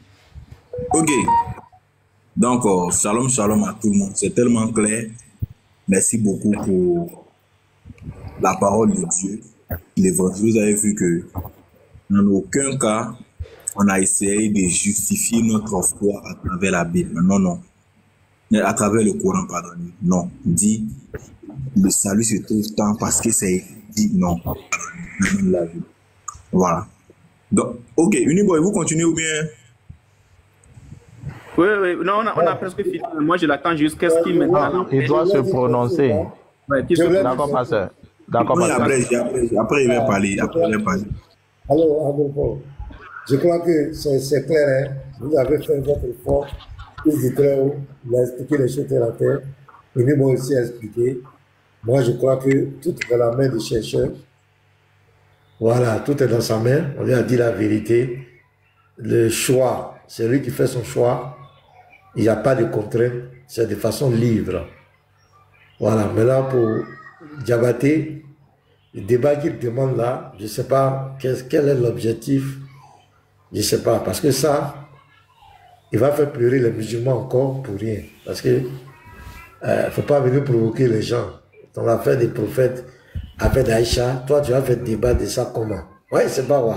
Ok. Donc, shalom, shalom à tout le monde. C'est tellement clair. Merci beaucoup pour la parole de Dieu. L'évangile, vous avez vu que dans aucun cas, on a essayé de justifier notre foi à travers la Bible. Non, non. À travers le Coran, pardon. Non. On dit, le salut se trouve tant parce que c'est dit non. Voilà. Donc, ok. Uniboy, vous continuez ou bien? Oui, oui, non, on a presque fini. Moi, je l'attends jusqu'à ce qu'il maintenant. Il doit se prononcer. Ouais, d'accord, pasteur. D'accord, pasteur. Après, il va parler. Alors, je crois que c'est clair. Hein? Vous avez fait votre effort. Il dit très haut. Il a expliqué les choses terre à terre. Et nous, moi aussi, expliqué. Moi, je crois que tout est dans la main du chercheur. Voilà, tout est dans sa main. On lui a dit la vérité. Le choix, c'est lui qui fait son choix. Il n'y a pas de contrainte. C'est de façon libre. Voilà. Maintenant, pour Diabaté, le débat qu'il demande là, je ne sais pas quel est l'objectif. Je ne sais pas. Parce que ça, il va faire pleurer les musulmans encore pour rien. Parce que ne faut pas venir provoquer les gens. Dans l'affaire des prophètes, affaire d'Aïcha, toi, tu vas faire débat de ça comment? Oui, c'est pas vrai.